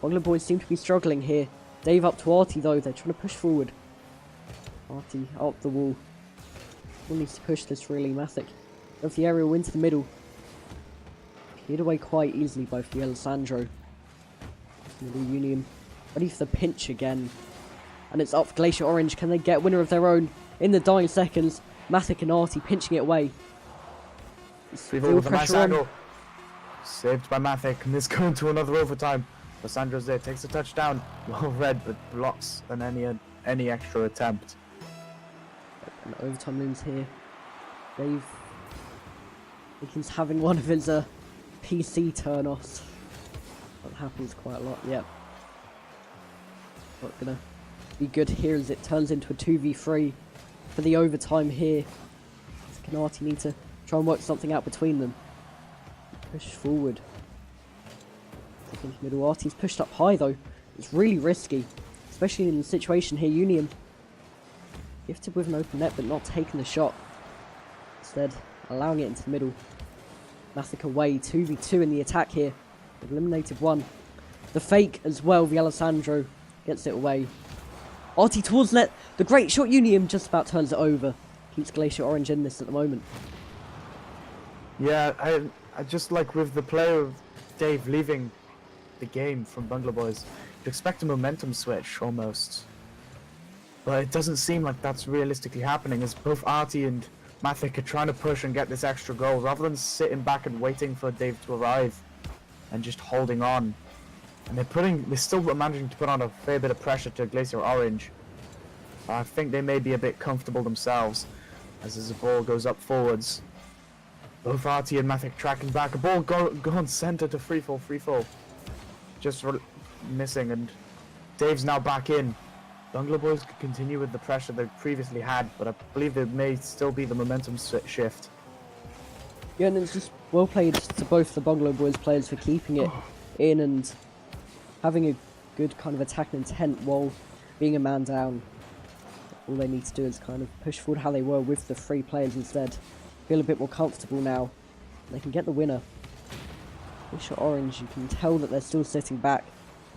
Bungalow boys seem to be struggling here. Dave up to Artie though, they're trying to push forward. Artie up the wall. Who needs to push this really? Mathek of the aerial into the middle. Cleared away quite easily by Alessandro. Middle Unium ready for the pinch again. And it's up for Glacier Orange. Can they get winner of their own in the dying seconds? Mathek and Artie pinching it away. Still with a nice angle. Saved by Mathek, and this going to another overtime. Alessandro's there, takes a touchdown. Well read, but blocks any extra attempt. And overtime looms here. Dave, I think he's having one of his PC turn-offs. That happens quite a lot, yep. Not gonna be good here as it turns into a 2v3 for the overtime here. Can Artie need to try and work something out between them. Push forward. Into middle. Artie's pushed up high though. It's really risky, especially in the situation here. Unium gifted with an open net but not taking the shot. Instead, allowing it into the middle. Mathek away, 2v2 in the attack here. They've eliminated one. The fake as well, Alessandro gets it away. Artie towards net. The great shot Unium just about turns it over. Keeps Glacier Orange in this at the moment. Yeah, I just like with the player of Dave leaving the game from Bungalow boys, you'd expect a momentum switch almost. But it doesn't seem like that's realistically happening, as both Artie and Mathek are trying to push and get this extra goal rather than sitting back and waiting for Dave to arrive and just holding on. And they're still managing to put on a fair bit of pressure to Glacier Orange. I think they may be a bit comfortable themselves as the ball goes up forwards. Both Artie and Mathek tracking back. A ball gone centre to free fall. Just missing, and Dave's now back in. Bungalow boys could continue with the pressure they previously had, but I believe there may still be the momentum shift. Yeah, and it's just well played to both the Bungalow boys players for keeping it in and having a good kind of attack intent while being a man down. All they need to do is kind of push forward how they were with the three players instead. Feel a bit more comfortable now. They can get the winner. Glacier Orange, you can tell that they're still sitting back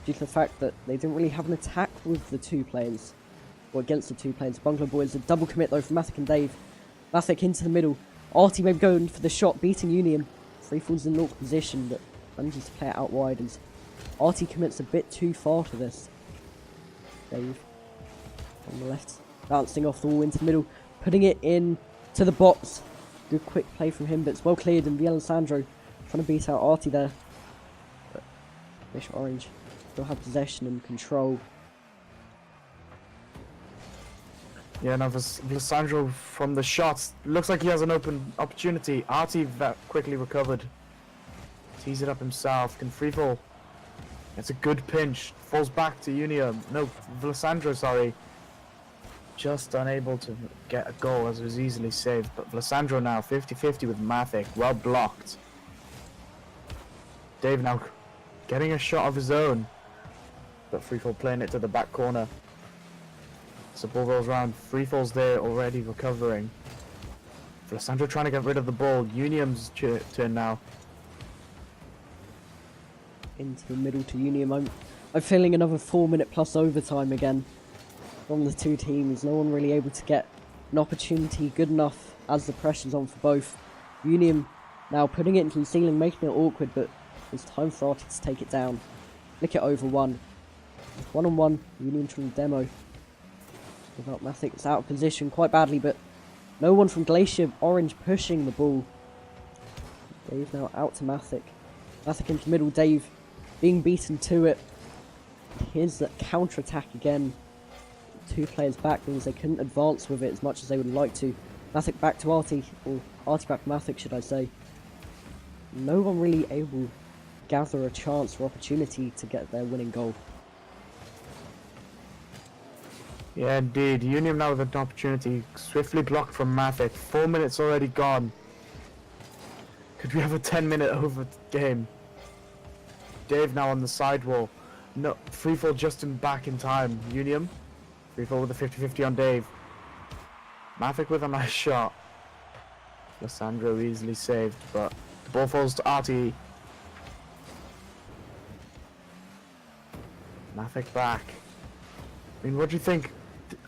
due to the fact that they didn't really have an attack with the two players, or against the two players. Bungalow boys, a double commit though from Mathek and Dave. Mathek into the middle. Artie maybe going for the shot, beating Unium. Free falls in an awkward position, but manages to play it out wide as Artie commits a bit too far to this. Dave on the left, bouncing off the wall into the middle, putting it in to the box. Good quick play from him, but it's well cleared, and Alessandro trying to beat out Artie there. But Glacier Orange still have possession and control. Yeah, now Vlasandro from the shots. Looks like he has an open opportunity. Artie quickly recovered. Tees it up himself. Can free fall. It's a good pinch. Falls back to Unium. No, Vlasandro, sorry. Just unable to get a goal as it was easily saved. But Vlasandro now 50-50 with Mathic. Well blocked. Dave now getting a shot of his own. But free fall playing it to the back corner. So ball rolls around, free falls there, already recovering. Vlasandro trying to get rid of the ball. Unium's turn now. Into the middle to Unium. I'm feeling another 4-minute plus overtime again from the two teams. No one really able to get an opportunity good enough as the pressure's on for both. Unium now putting it into the ceiling, making it awkward, but it's time for Artie to take it down. Flick it over one. 1-on-1, Unium trying to demo. Without Mathic, it's out of position quite badly, but no one from Glacier Orange pushing the ball. Dave now out to Mathic. Mathic into middle, Dave being beaten to it. Here's the counter-attack again. 2 players back means they couldn't advance with it as much as they would like to. Mathic back to Artie, or Artie back to Mathic should I say. No one really able to gather a chance or opportunity to get their winning goal. Yeah, indeed. Unium now with an opportunity. Swiftly blocked from Mathic. 4 minutes already gone. Could we have a 10-minute over game? Dave now on the sidewall. No, free fall just back in time. Unium. Free fall with a 50-50 on Dave. Mathic with a nice shot. Vlasandro easily saved, but the ball falls to Artie. Mathic back. I mean, what do you think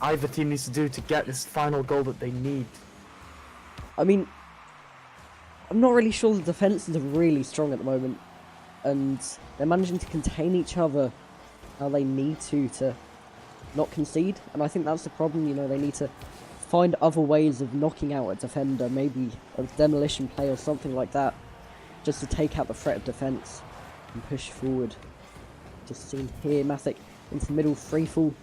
either team needs to do to get this final goal that they need? I mean, I'm not really sure the defences are really strong at the moment, and they're managing to contain each other how they need to not concede, and I think that's the problem. You know, they need to find other ways of knocking out a defender, maybe a demolition play or something like that, just to take out the threat of defence and push forward. Just seen here, Mathic into the middle, free fall,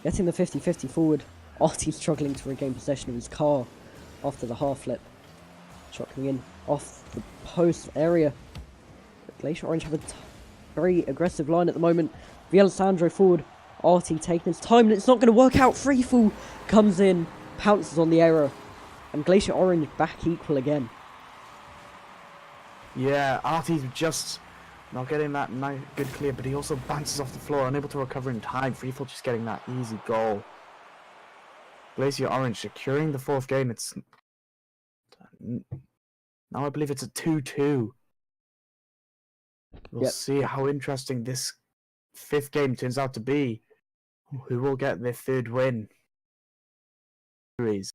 getting the 50-50 forward. Artie struggling to regain possession of his car after the half flip. Shot coming in off the post area. But Glacier Orange have a very aggressive line at the moment. Vlasandro forward. Artie taking his time, and it's not going to work out. Free fall comes in, pounces on the error, and Glacier Orange back equal again. Yeah, Artie's just not getting that nice, good clear, but he also bounces off the floor, unable to recover in time. Freefall just getting that easy goal. Glacier Orange securing the 4th game. It's now I believe it's a 2-2. We'll see how interesting this 5th game turns out to be. Who will get their 3rd win? Series.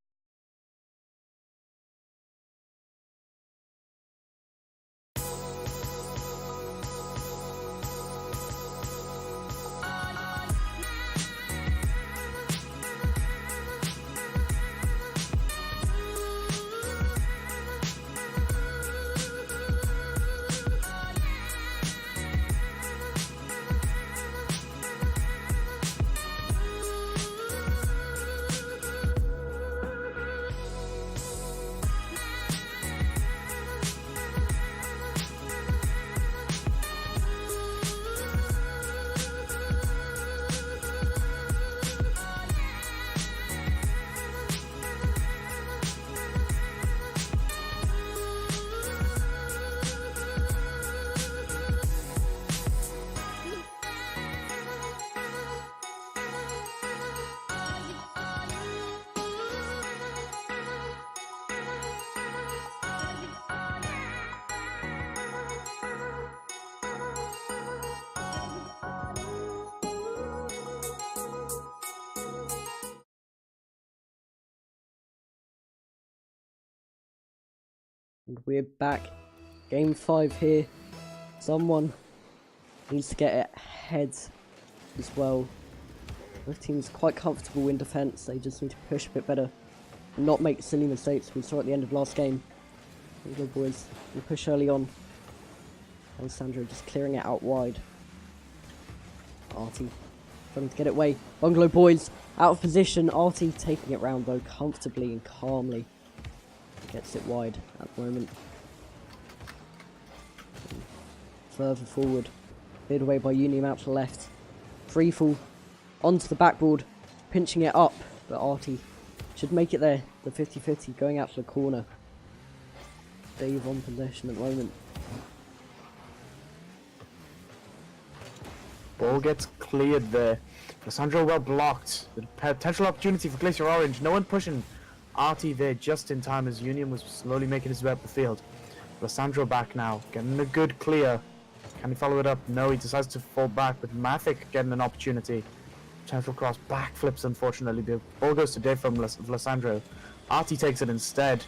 And we're back. Game 5 here. Someone needs to get it ahead as well. Both teams quite comfortable in defence. They just need to push a bit better and not make silly mistakes we saw at the end of last game. Bungalow boys will push early on. And Sandro just clearing it out wide. Artie trying to get it away. Bungalow boys out of position. Artie taking it round though comfortably and calmly. Gets it wide at the moment. Further forward. Cleared away by Unium out to the left. Free fall onto the backboard. Pinching it up. But Artie should make it there. The 50-50 going out to the corner. Dave on possession at the moment. Ball gets cleared there. Lissandro well blocked. The potential opportunity for Glacier Orange. No one pushing Artie there just in time as Union was slowly making his way up the field. Lissandro back now. Getting a good clear. Can he follow it up? No, he decides to fall back with Mathic getting an opportunity. Potential cross backflips, unfortunately. The ball goes to Dave from Lissandro. Artie takes it instead.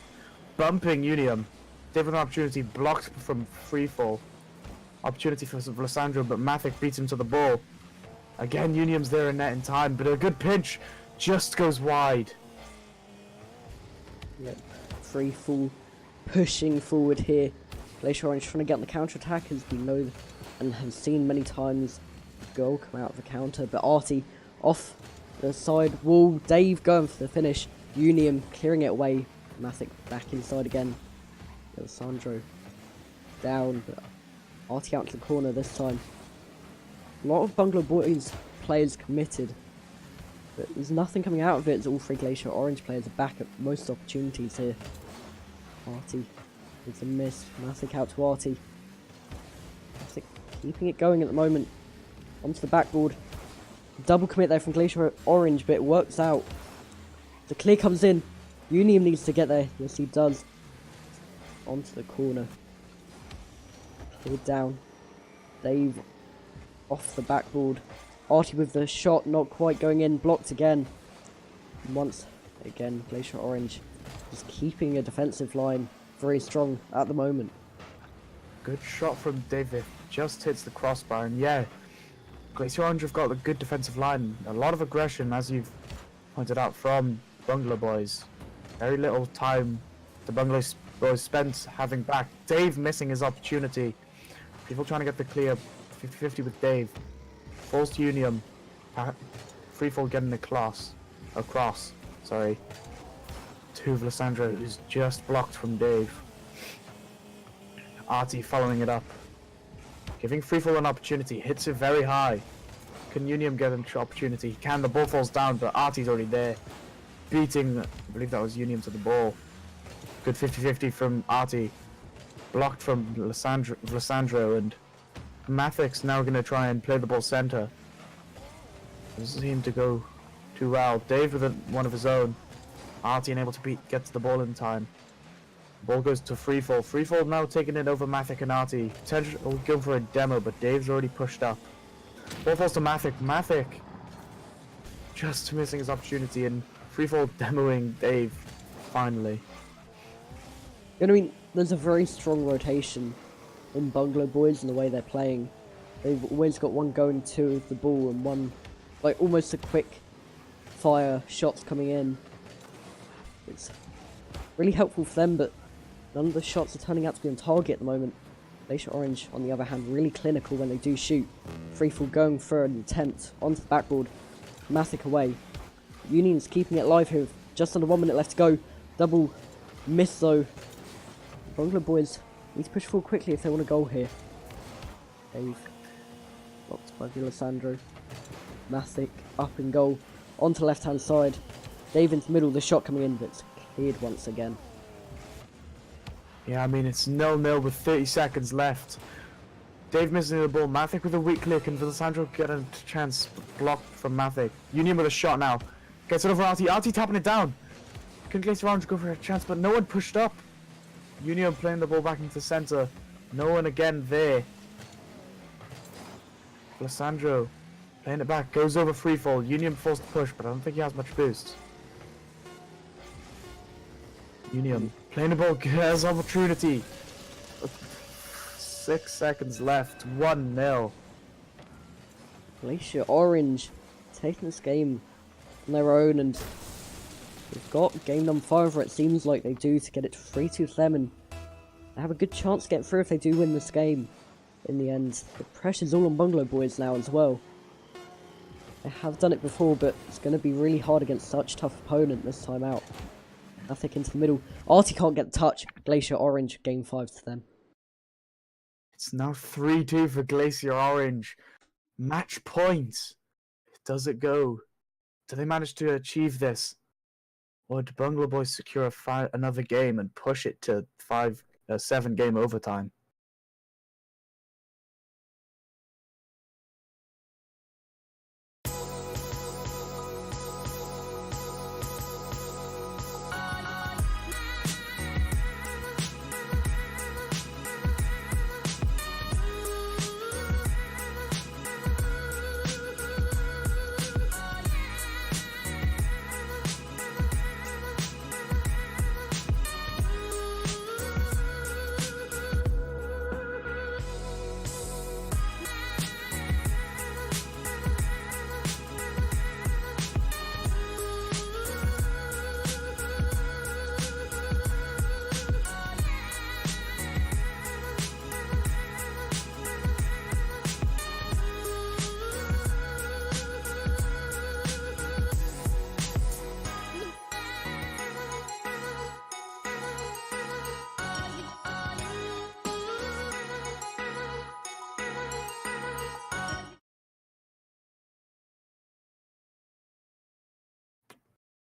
Bumping Unium. Dave with an opportunity blocked from free fall. Opportunity for Lissandro, but Mathic beats him to the ball. Again, Unium's there in net in time, but a good pinch just goes wide. Yep, free fall, pushing forward here. Glacier Orange trying to get on the counter attack, as we know and have seen many times. Goal come out of the counter, but Artie off the side wall. Dave going for the finish. Unium clearing it away. Mathic back inside again. Lissandro down, but Artie out to the corner this time. A lot of Bungalow Boys players committed, but there's nothing coming out of it as all three Glacier Orange players are back at most opportunities here. Artie with a miss. Mathic out to Artie. Mathic keeping it going at the moment. Onto the backboard. Double commit there from Glacier Orange, but it works out. The clear comes in. Unium needs to get there. Yes, he does. Onto the corner. Cleared down. Dave off the backboard. Artie with the shot, not quite going in. Blocked again. And once again, Glacier Orange is keeping a defensive line very strong at the moment. Good shot from David. Just hits the crossbar, and yeah, Glacier Orange have got a good defensive line. A lot of aggression, as you've pointed out, from Bungalow Boys. Very little time the Bungalow Boys spent having back. Dave missing his opportunity. People trying to get the clear 50-50 with Dave. Falls to Unium. Freefall getting across. Sorry. To Lissandro, who's just blocked from Dave. Artie following it up. Giving Freefall an opportunity. Hits it very high. Can Unium get an opportunity? He can. The ball falls down, but Artie's already there. Beating, I believe that was Unium to the ball. Good 50-50 from Artie. Blocked from Lissandro, and Mathic's now going to try and play the ball center. Doesn't seem to go too well. Dave with one of his own. Artie unable to get to the ball in time. Ball goes to Freefall. Freefall now taking it over Mathic and Artie. Potential going for a demo, but Dave's already pushed up. Ball falls to Mathic. Mathic just missing his opportunity, and Freefall demoing Dave finally. I mean, there's a very strong rotation in Bungalow Boys in the way they're playing. They've always got one going to the ball and one, like, almost a quick fire shots coming in. It's really helpful for them, but none of the shots are turning out to be on target at the moment. Glacier Orange, on the other hand, really clinical when they do shoot. Freefall going for an attempt onto the backboard. Mathic away. Union's keeping it live here with just under 1 minute left to go. Double miss though. Bungalow Boys need to push forward quickly if they want a goal here. Dave blocked by Lissandro. Mathic up in goal. Onto left hand side. Dave into the middle, the shot coming in, but it's cleared once again. Yeah, I mean, it's 0-0 with 30 seconds left. Dave missing the ball. Mathic with a weak click, and Lissandro get a chance blocked from Mathic. Union with a shot now. Gets it over Artie. Artie tapping it down. Can Glacier Orange go for a chance, but no one pushed up. Union playing the ball back into the center. No one again there. Lissandro playing it back. Goes over Freefall. Union forced to push, but I don't think he has much boost. Union playing the ball. Has opportunity. 6 seconds left. 1-0. Glacier Orange taking this game on their own, and they've got game number 5, or it seems like they do, to get it 3-2 to them, and they have a good chance to get through if they do win this game in the end. The pressure's all on Bungalow Boys now as well. They have done it before, but it's going to be really hard against such a tough opponent this time out. Mathic into the middle. Artie can't get the touch. Glacier Orange, game 5 to them. It's now 3-2 for Glacier Orange. Match point. Does it go? Do they manage to achieve this? Or do Bungalow Boys secure another game and push it to 7-game overtime?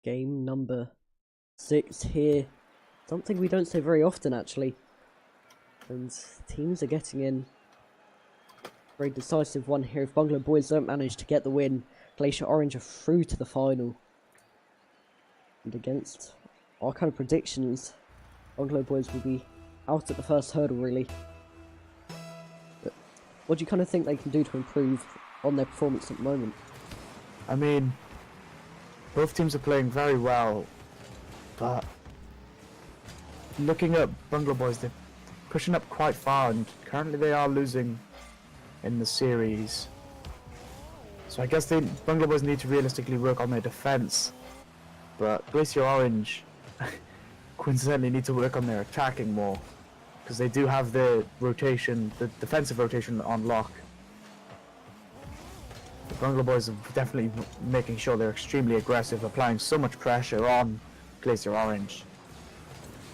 Game number 6 here. Something we don't say very often, actually. And teams are getting in. Very decisive one here. If Bungalow Boys don't manage to get the win, Glacier Orange are through to the final. And against our kind of predictions, Bungalow Boys will be out at the first hurdle, really. But what do you kind of think they can do to improve on their performance at the moment? I mean, both teams are playing very well, but looking at Bungalow Boys, they're pushing up quite far, and currently they are losing in the series. So I guess Bungalow Boys need to realistically work on their defense, but Glacier Orange coincidentally need to work on their attacking more, because they do have the rotation, the defensive rotation on lock. The Bungalow Boys are definitely making sure they're extremely aggressive, applying so much pressure on Glacier Orange.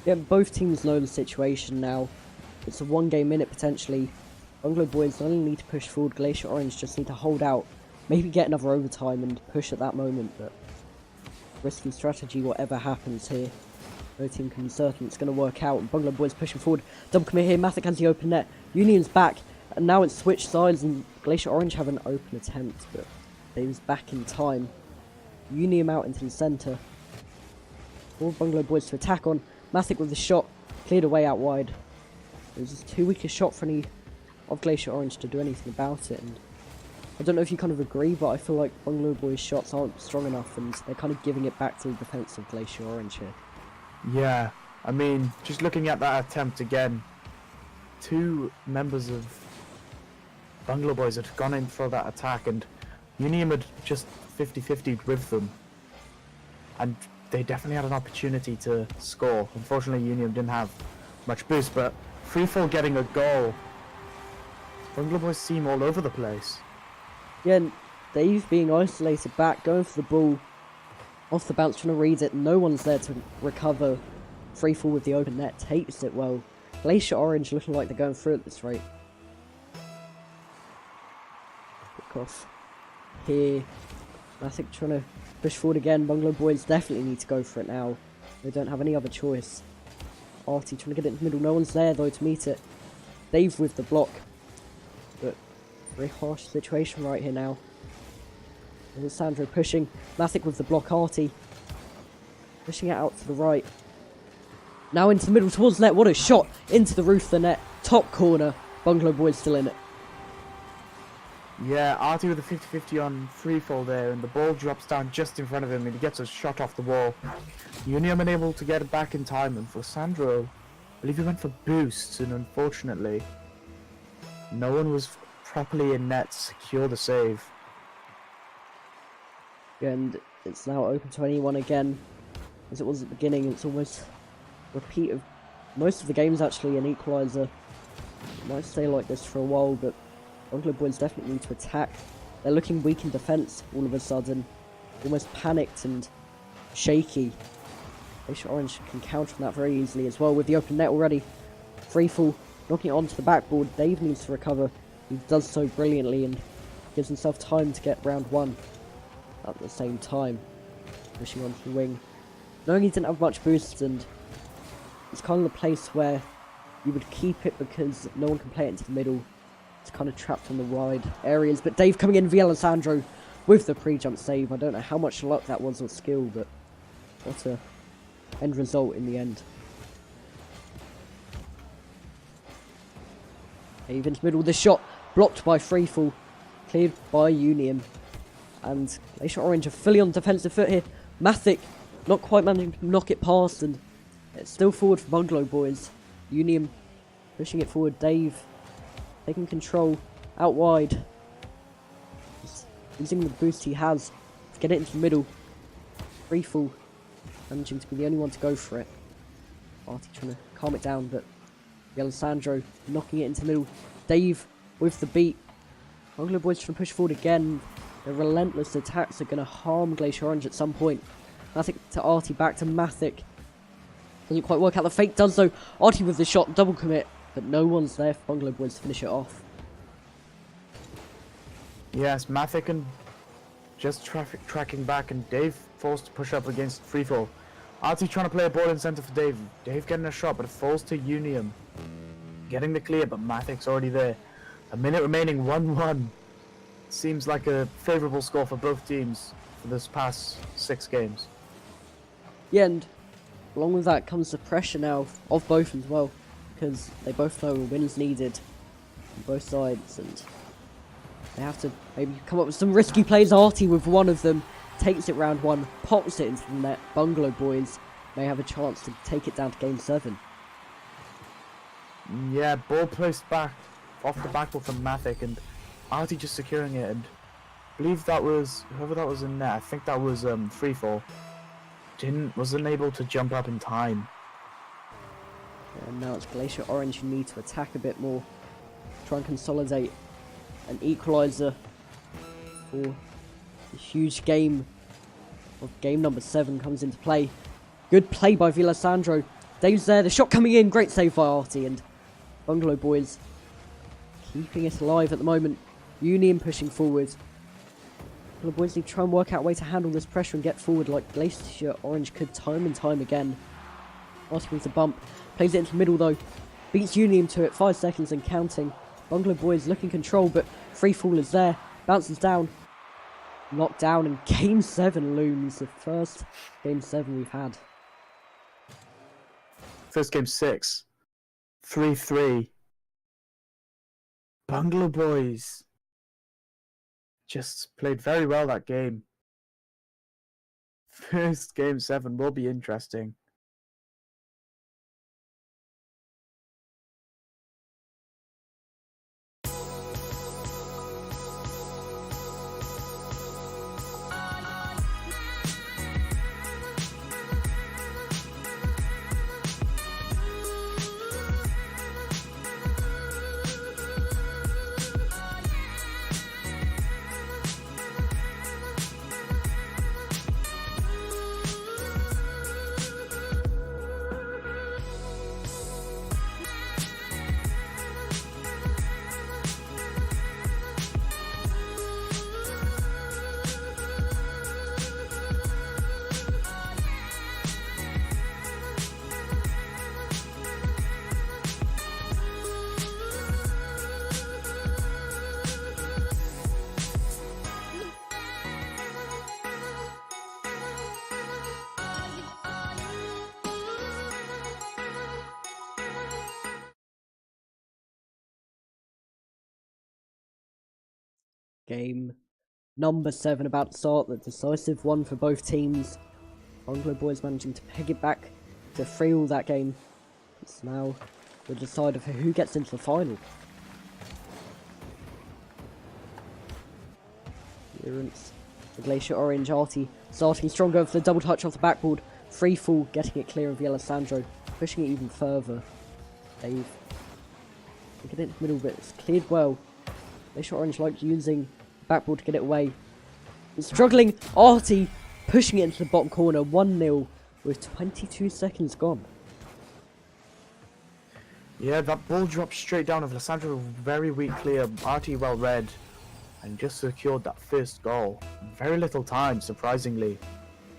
Yeah, both teams know the situation now. It's a 1-game minute potentially. Bungalow Boys not only need to push forward, Glacier Orange just need to hold out. Maybe get another overtime and push at that moment, but risky strategy whatever happens here. No team can be certain it's going to work out. And Bungalow Boys pushing forward. Double commit here, Mathic has the open net. Union's back, and now it's switched sides and Glacier Orange have an open attempt, but they was back in time. Union out into the centre. All Bungalow Boys to attack on. Mathic with the shot, cleared away out wide. It was just too weak a shot for any of Glacier Orange to do anything about it, and I don't know if you kind of agree, but I feel like Bungalow Boys' shots aren't strong enough and they're kind of giving it back to the defense of Glacier Orange here. Yeah, I mean, just looking at that attempt again, 2 members of Bungalow Boys had gone in for that attack, and Union had just 50-50'd with them, and they definitely had an opportunity to score. Unfortunately, Union didn't have much boost, but Freefall getting a goal. Bungalow Boys seem all over the place. Yeah, and Dave being isolated back, going for the ball, off the bounce, trying to read it, no one's there to recover. Freefall with the open net, takes it well. Glacier Orange looking like they're going through at this rate. Pick off here. Mathic trying to push forward again. Bungalow Boys definitely need to go for it now. They don't have any other choice. Artie trying to get it in the middle. No one's there though to meet it. Dave with the block. But very harsh situation right here now. There's Sandro pushing. Mathic with the block. Artie pushing it out to the right. Now into the middle towards net. What a shot into the roof of the net. Top corner. Bungalow Boys still in it. Yeah, Artie with a 50-50 on Freefall there, and the ball drops down just in front of him and he gets a shot off the wall. Union unable to get it back in time, and for Sandro, I believe he went for boosts, and unfortunately no one was properly in net to secure the save. And it's now open to anyone again. As it was at the beginning, it's almost a repeat of most of the games actually, an equaliser. It might stay like this for a while, but Bungalow Boys definitely need to attack They're looking weak in defence all of a sudden. Almost panicked and shaky. Glacier Orange can counter on that very easily as well with the open net already. Freefall, knocking it onto the backboard. Dave needs to recover. He does so brilliantly and gives himself time to get round 1 at the same time. Pushing onto the wing. Knowing he didn't have much boost, and it's kind of the place where you would keep it because no one can play it into the middle. It's kind of trapped on the wide areas, but Dave coming in via Alessandro with the pre-jump save. I don't know how much luck that was or skill, but what a end result in the end. Dave into middle, the shot blocked by Freefall, cleared by Union, and Glacier Orange are fully on defensive foot here. Mathic not quite managing to knock it past, and it's still forward for Bungalow boys. Union pushing it forward. Dave taking control out wide. He's using the boost he has to get it into the middle. Freefall managing to be the only one to go for it. Artie trying to calm it down, but Alessandro knocking it into the middle. Dave with the beat. Bungalow boys trying to push forward again. The relentless attacks are going to harm Glacier Orange at some point. Mathic to Artie, back to Mathic. Doesn't quite work out. The fake does though. Artie with the shot, double commit, but no one's there for Bungalow boys to finish it off. Yes, Mathic and just tracking back, and Dave forced to push up against Freefall. Artie trying to play a ball in centre for Dave. Dave getting a shot, but it falls to Unium. Getting the clear, but Mathic's already there. A minute remaining, 1-1. Seems like a favourable score for both teams for this past 6 games. Yeah, and along with that comes the pressure now of both as well, because they both know a win is needed on both sides, and they have to maybe come up with some risky plays. Artie with one of them takes it round 1, pops it into the net. Bungalow boys may have a chance to take it down to game 7. Yeah, ball placed back off the backboard from Mathic, and Artie just securing it, and I believe that was whoever that was in net. I think that was Freefall. Wasn't able to jump up in time. And now it's Glacier Orange who need to attack a bit more, try and consolidate an equaliser for the huge game of game number 7 comes into play. Good play by Villasandro. Dave's there, the shot coming in, great save by Artie, and Bungalow boys keeping it alive at the moment. Union pushing forward. Bungalow boys need to try and work out a way to handle this pressure and get forward like Glacier Orange could time and time again. Artie with the bump, plays it into the middle though, beats Union to it, 5 seconds and counting. Bungalow boys looking control, but Freefall is there, bounces down, knocked down, and game 7 looms. The first game 7 we've had. First game 6. 3-3. Bungalow boys just played very well that game. First game 7 will be interesting. Game number 7 about to start, the decisive one for both teams. Bungalow boys managing to peg it back to 3-all that game. It's now the decider for who gets into the final. Clearance. The Glacier Orange, Artie starting stronger for the double touch off the backboard. Freefall getting it clear of Alessandro, pushing it even further. Dave. Get it into the middle, but it's cleared well. Glacier Orange like using backboard to get it away. It's struggling. Artie pushing it into the bottom corner. 1-0 with 22 seconds gone. Yeah, that ball dropped straight down of Lissandro, very weak clear. Artie well read, and just secured that first goal. Very little time, surprisingly,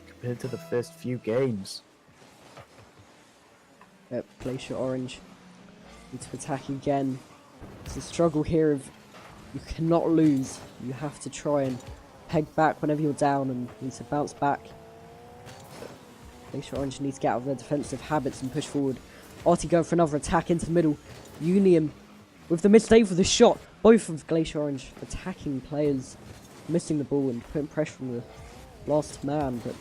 compared to the first few games. Yep, Glacier Orange need to attack again. It's a struggle here of you cannot lose. You have to try and peg back whenever you're down and need to bounce back. Glacier Orange needs to get out of their defensive habits and push forward. Artie going for another attack into the middle. Union with the mistake for the shot. Both of Glacier Orange attacking players missing the ball and putting pressure on the last man, but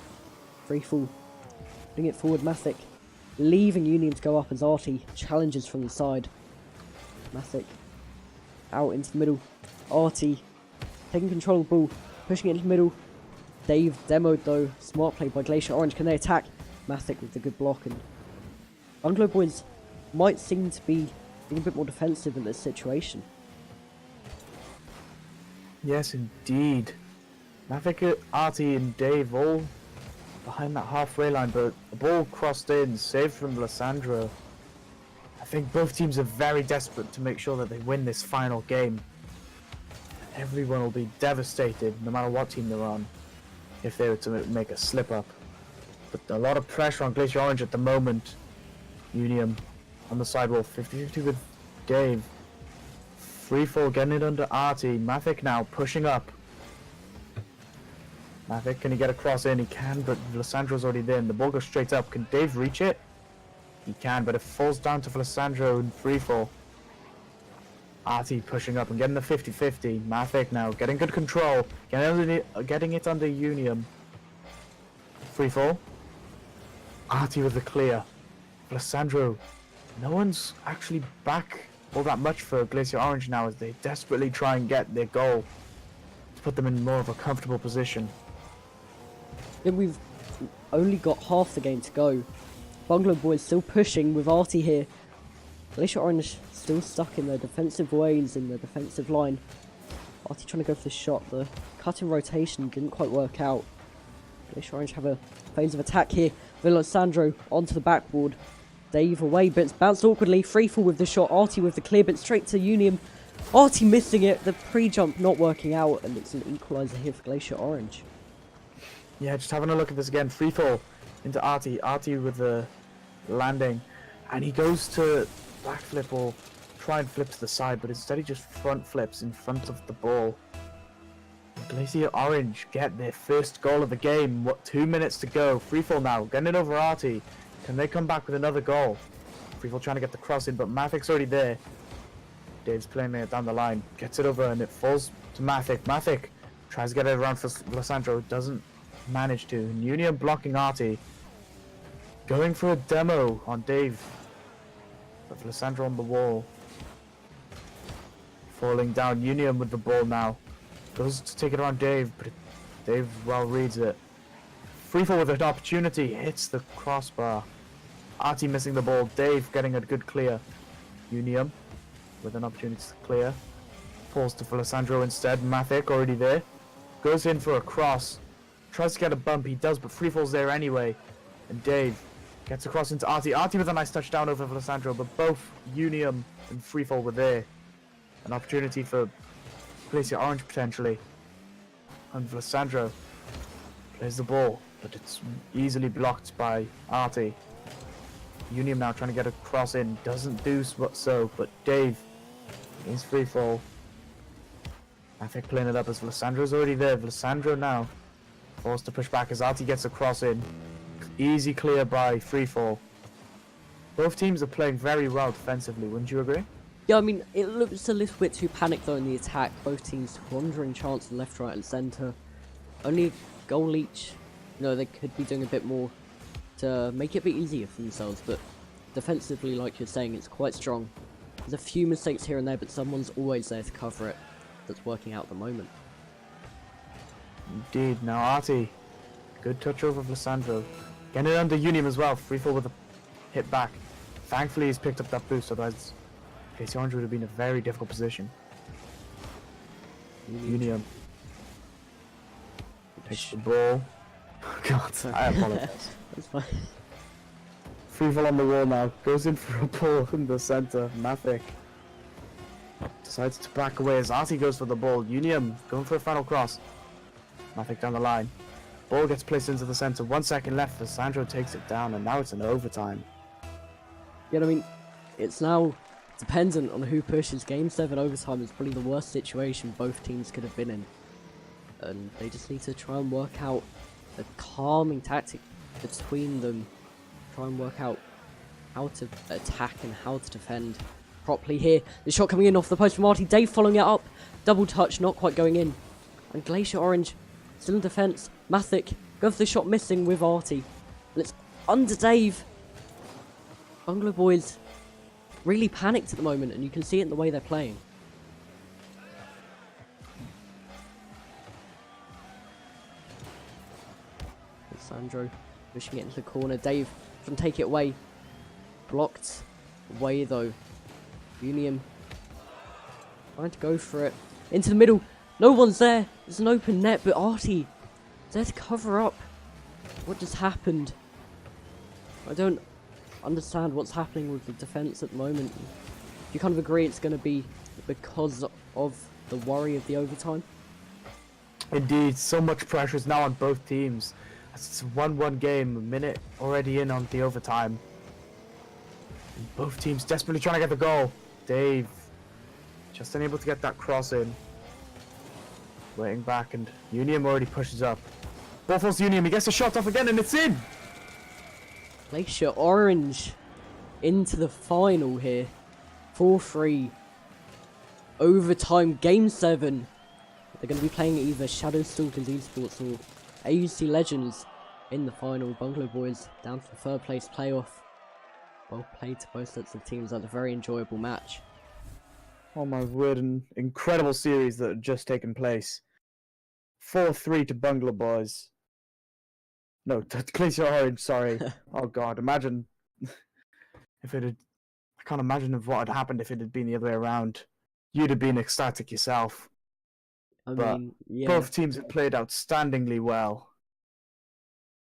free fall. Putting it forward, Mathic leaving Union to go up as Artie challenges from the side. Mathic out into the middle. Artie taking control of the ball, pushing it into the middle. Dave demoed though. Smart play by Glacier Orange. Can they attack? Mathic with the good block, and Bungalow boys might seem to be being a bit more defensive in this situation. Yes, indeed. Mathic, Artie and Dave all behind that halfway line, but the ball crossed in, saved from Lissandro. I think both teams are very desperate to make sure that they win this final game. Everyone will be devastated, no matter what team they're on, if they were to make a slip-up. But a lot of pressure on Glacier Orange at the moment. Union on the sidewall, 50-50 with Dave. Free fall, getting it under Artie. Mathic now pushing up. Mathic, can he get a cross in? He can, but Lissandro's already there, and the ball goes straight up. Can Dave reach it? He can, but it falls down to Lissandro in free fall. Artie pushing up and getting the 50-50. Mathic now getting good control, getting it under Union. Free fall. Artie with the clear. Lissandro, no one's actually back all that much for Glacier Orange now as they desperately try and get their goal to put them in more of a comfortable position. Then we've only got half the game to go. Bungalow boys still pushing with Artie here. Glacier Orange still stuck in their defensive ways, in the defensive line. Artie trying to go for the shot. The cutting rotation didn't quite work out. Glacier Orange have a phase of attack here. Lissandro onto the backboard. Dave away, but it's bounced awkwardly. Free fall with the shot. Artie with the clear, but straight to Union. Artie missing it. The pre-jump not working out, and it's an equaliser here for Glacier Orange. Yeah, just having a look at this again. Free fall into Artie. Artie with the landing, and he goes to backflip or try and flip to the side, but instead he just front flips in front of the ball. Glacier Orange get their first goal of the game. What, 2 minutes to go. Free fall now, getting it over Artie. Can they come back with another goal? Free fall trying to get the cross in, but Mathic's already there. Dave's playing it down the line, gets it over, and it falls to Mathic. Mathic tries to get it around for Lissandro, doesn't manage to. Union blocking Artie. Going for a demo on Dave. But Lissandro on the wall. Falling down. Union with the ball now. Goes to take it around Dave, but Dave well reads it. Free fall with an opportunity. Hits the crossbar. Artie missing the ball. Dave getting a good clear. Union with an opportunity to clear. Falls to Lissandro instead. Mathic already there. Goes in for a cross. Tries to get a bump. He does, but free fall's there anyway. And Dave gets across into Artie. Artie with a nice touchdown over Lissandro, but both Union and free fall were there. An opportunity for Glacier Orange potentially. And Lissandro plays the ball, but it's easily blocked by Artie. Union now trying to get a cross in. Doesn't do so, but Dave is free fall. I think playing it up as Lissandro's already there. Lissandro now forced to push back as Artie gets a cross in. Easy clear by free fall. Both teams are playing very well defensively, wouldn't you agree? Yeah, I mean, it looks a little bit too panicked though in the attack. Both teams wandering chances left, right and centre. Only a goal each. You know, they could be doing a bit more to make it a bit easier for themselves, but defensively, like you're saying, it's quite strong. There's a few mistakes here and there, but someone's always there to cover it. That's working out at the moment. Indeed. Now Artie, good touch over Lissandro. Getting it under Union as well. Free fall with a hit back. Thankfully he's picked up that boost, otherwise Glacier Orange would have been in a very difficult position. Union Takes the ball. Oh, God, I apologize. That's fine. Free ball on the wall now. Goes in for a ball in the center. Mavic decides to back away as Artie goes for the ball. Unium going for a final cross. Mavic down the line. Ball gets placed into the center. 1 second left as Sandro takes it down, and now it's an overtime. Yeah, I mean, it's now dependent on who pushes. Game 7 overtime is probably the worst situation both teams could have been in. And they just need to try and work out a calming tactic between them. Try and work out how to attack and how to defend properly here. The shot coming in off the post from Artie. Dave following it up. Double touch, not quite going in. And Glacier Orange still in defence. Mathic goes for the shot, missing with Artie. And it's under Dave. Bungalow boys really panicked at the moment, and you can see it in the way they're playing. Sandro pushing it into the corner. Dave trying to take it away. Blocked away though. Unium trying to go for it. Into the middle. No one's there. There's an open net, but Artie is there to cover up what just happened. I don't understand what's happening with the defense at the moment. You kind of agree it's going to be because of the worry of the overtime? Indeed, so much pressure is now on both teams. It's a 1-1 game, a minute already in on the overtime. And both teams desperately trying to get the goal. Dave just unable to get that cross in. Waiting back, and Unium already pushes up. Ball falls to Unium, he gets the shot off again, and it's in! Glacier Orange into the final here. 4-3. Overtime game 7. They're going to be playing either Shadow Stalkers Esports or AUC Legends in the final. Bungalow boys down for third place playoff. Well played to both sets of teams. That's a very enjoyable match. Oh my word, an incredible series that had just taken place. 4-3 to Bungalow boys. No, to Glacier Orange, sorry. Oh god, imagine if it had... I can't imagine of what had happened if it had been the other way around. You'd have been ecstatic yourself. I But mean, yeah. both teams have played outstandingly well.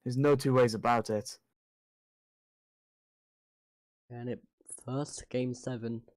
There's no two ways about it. And it first game 7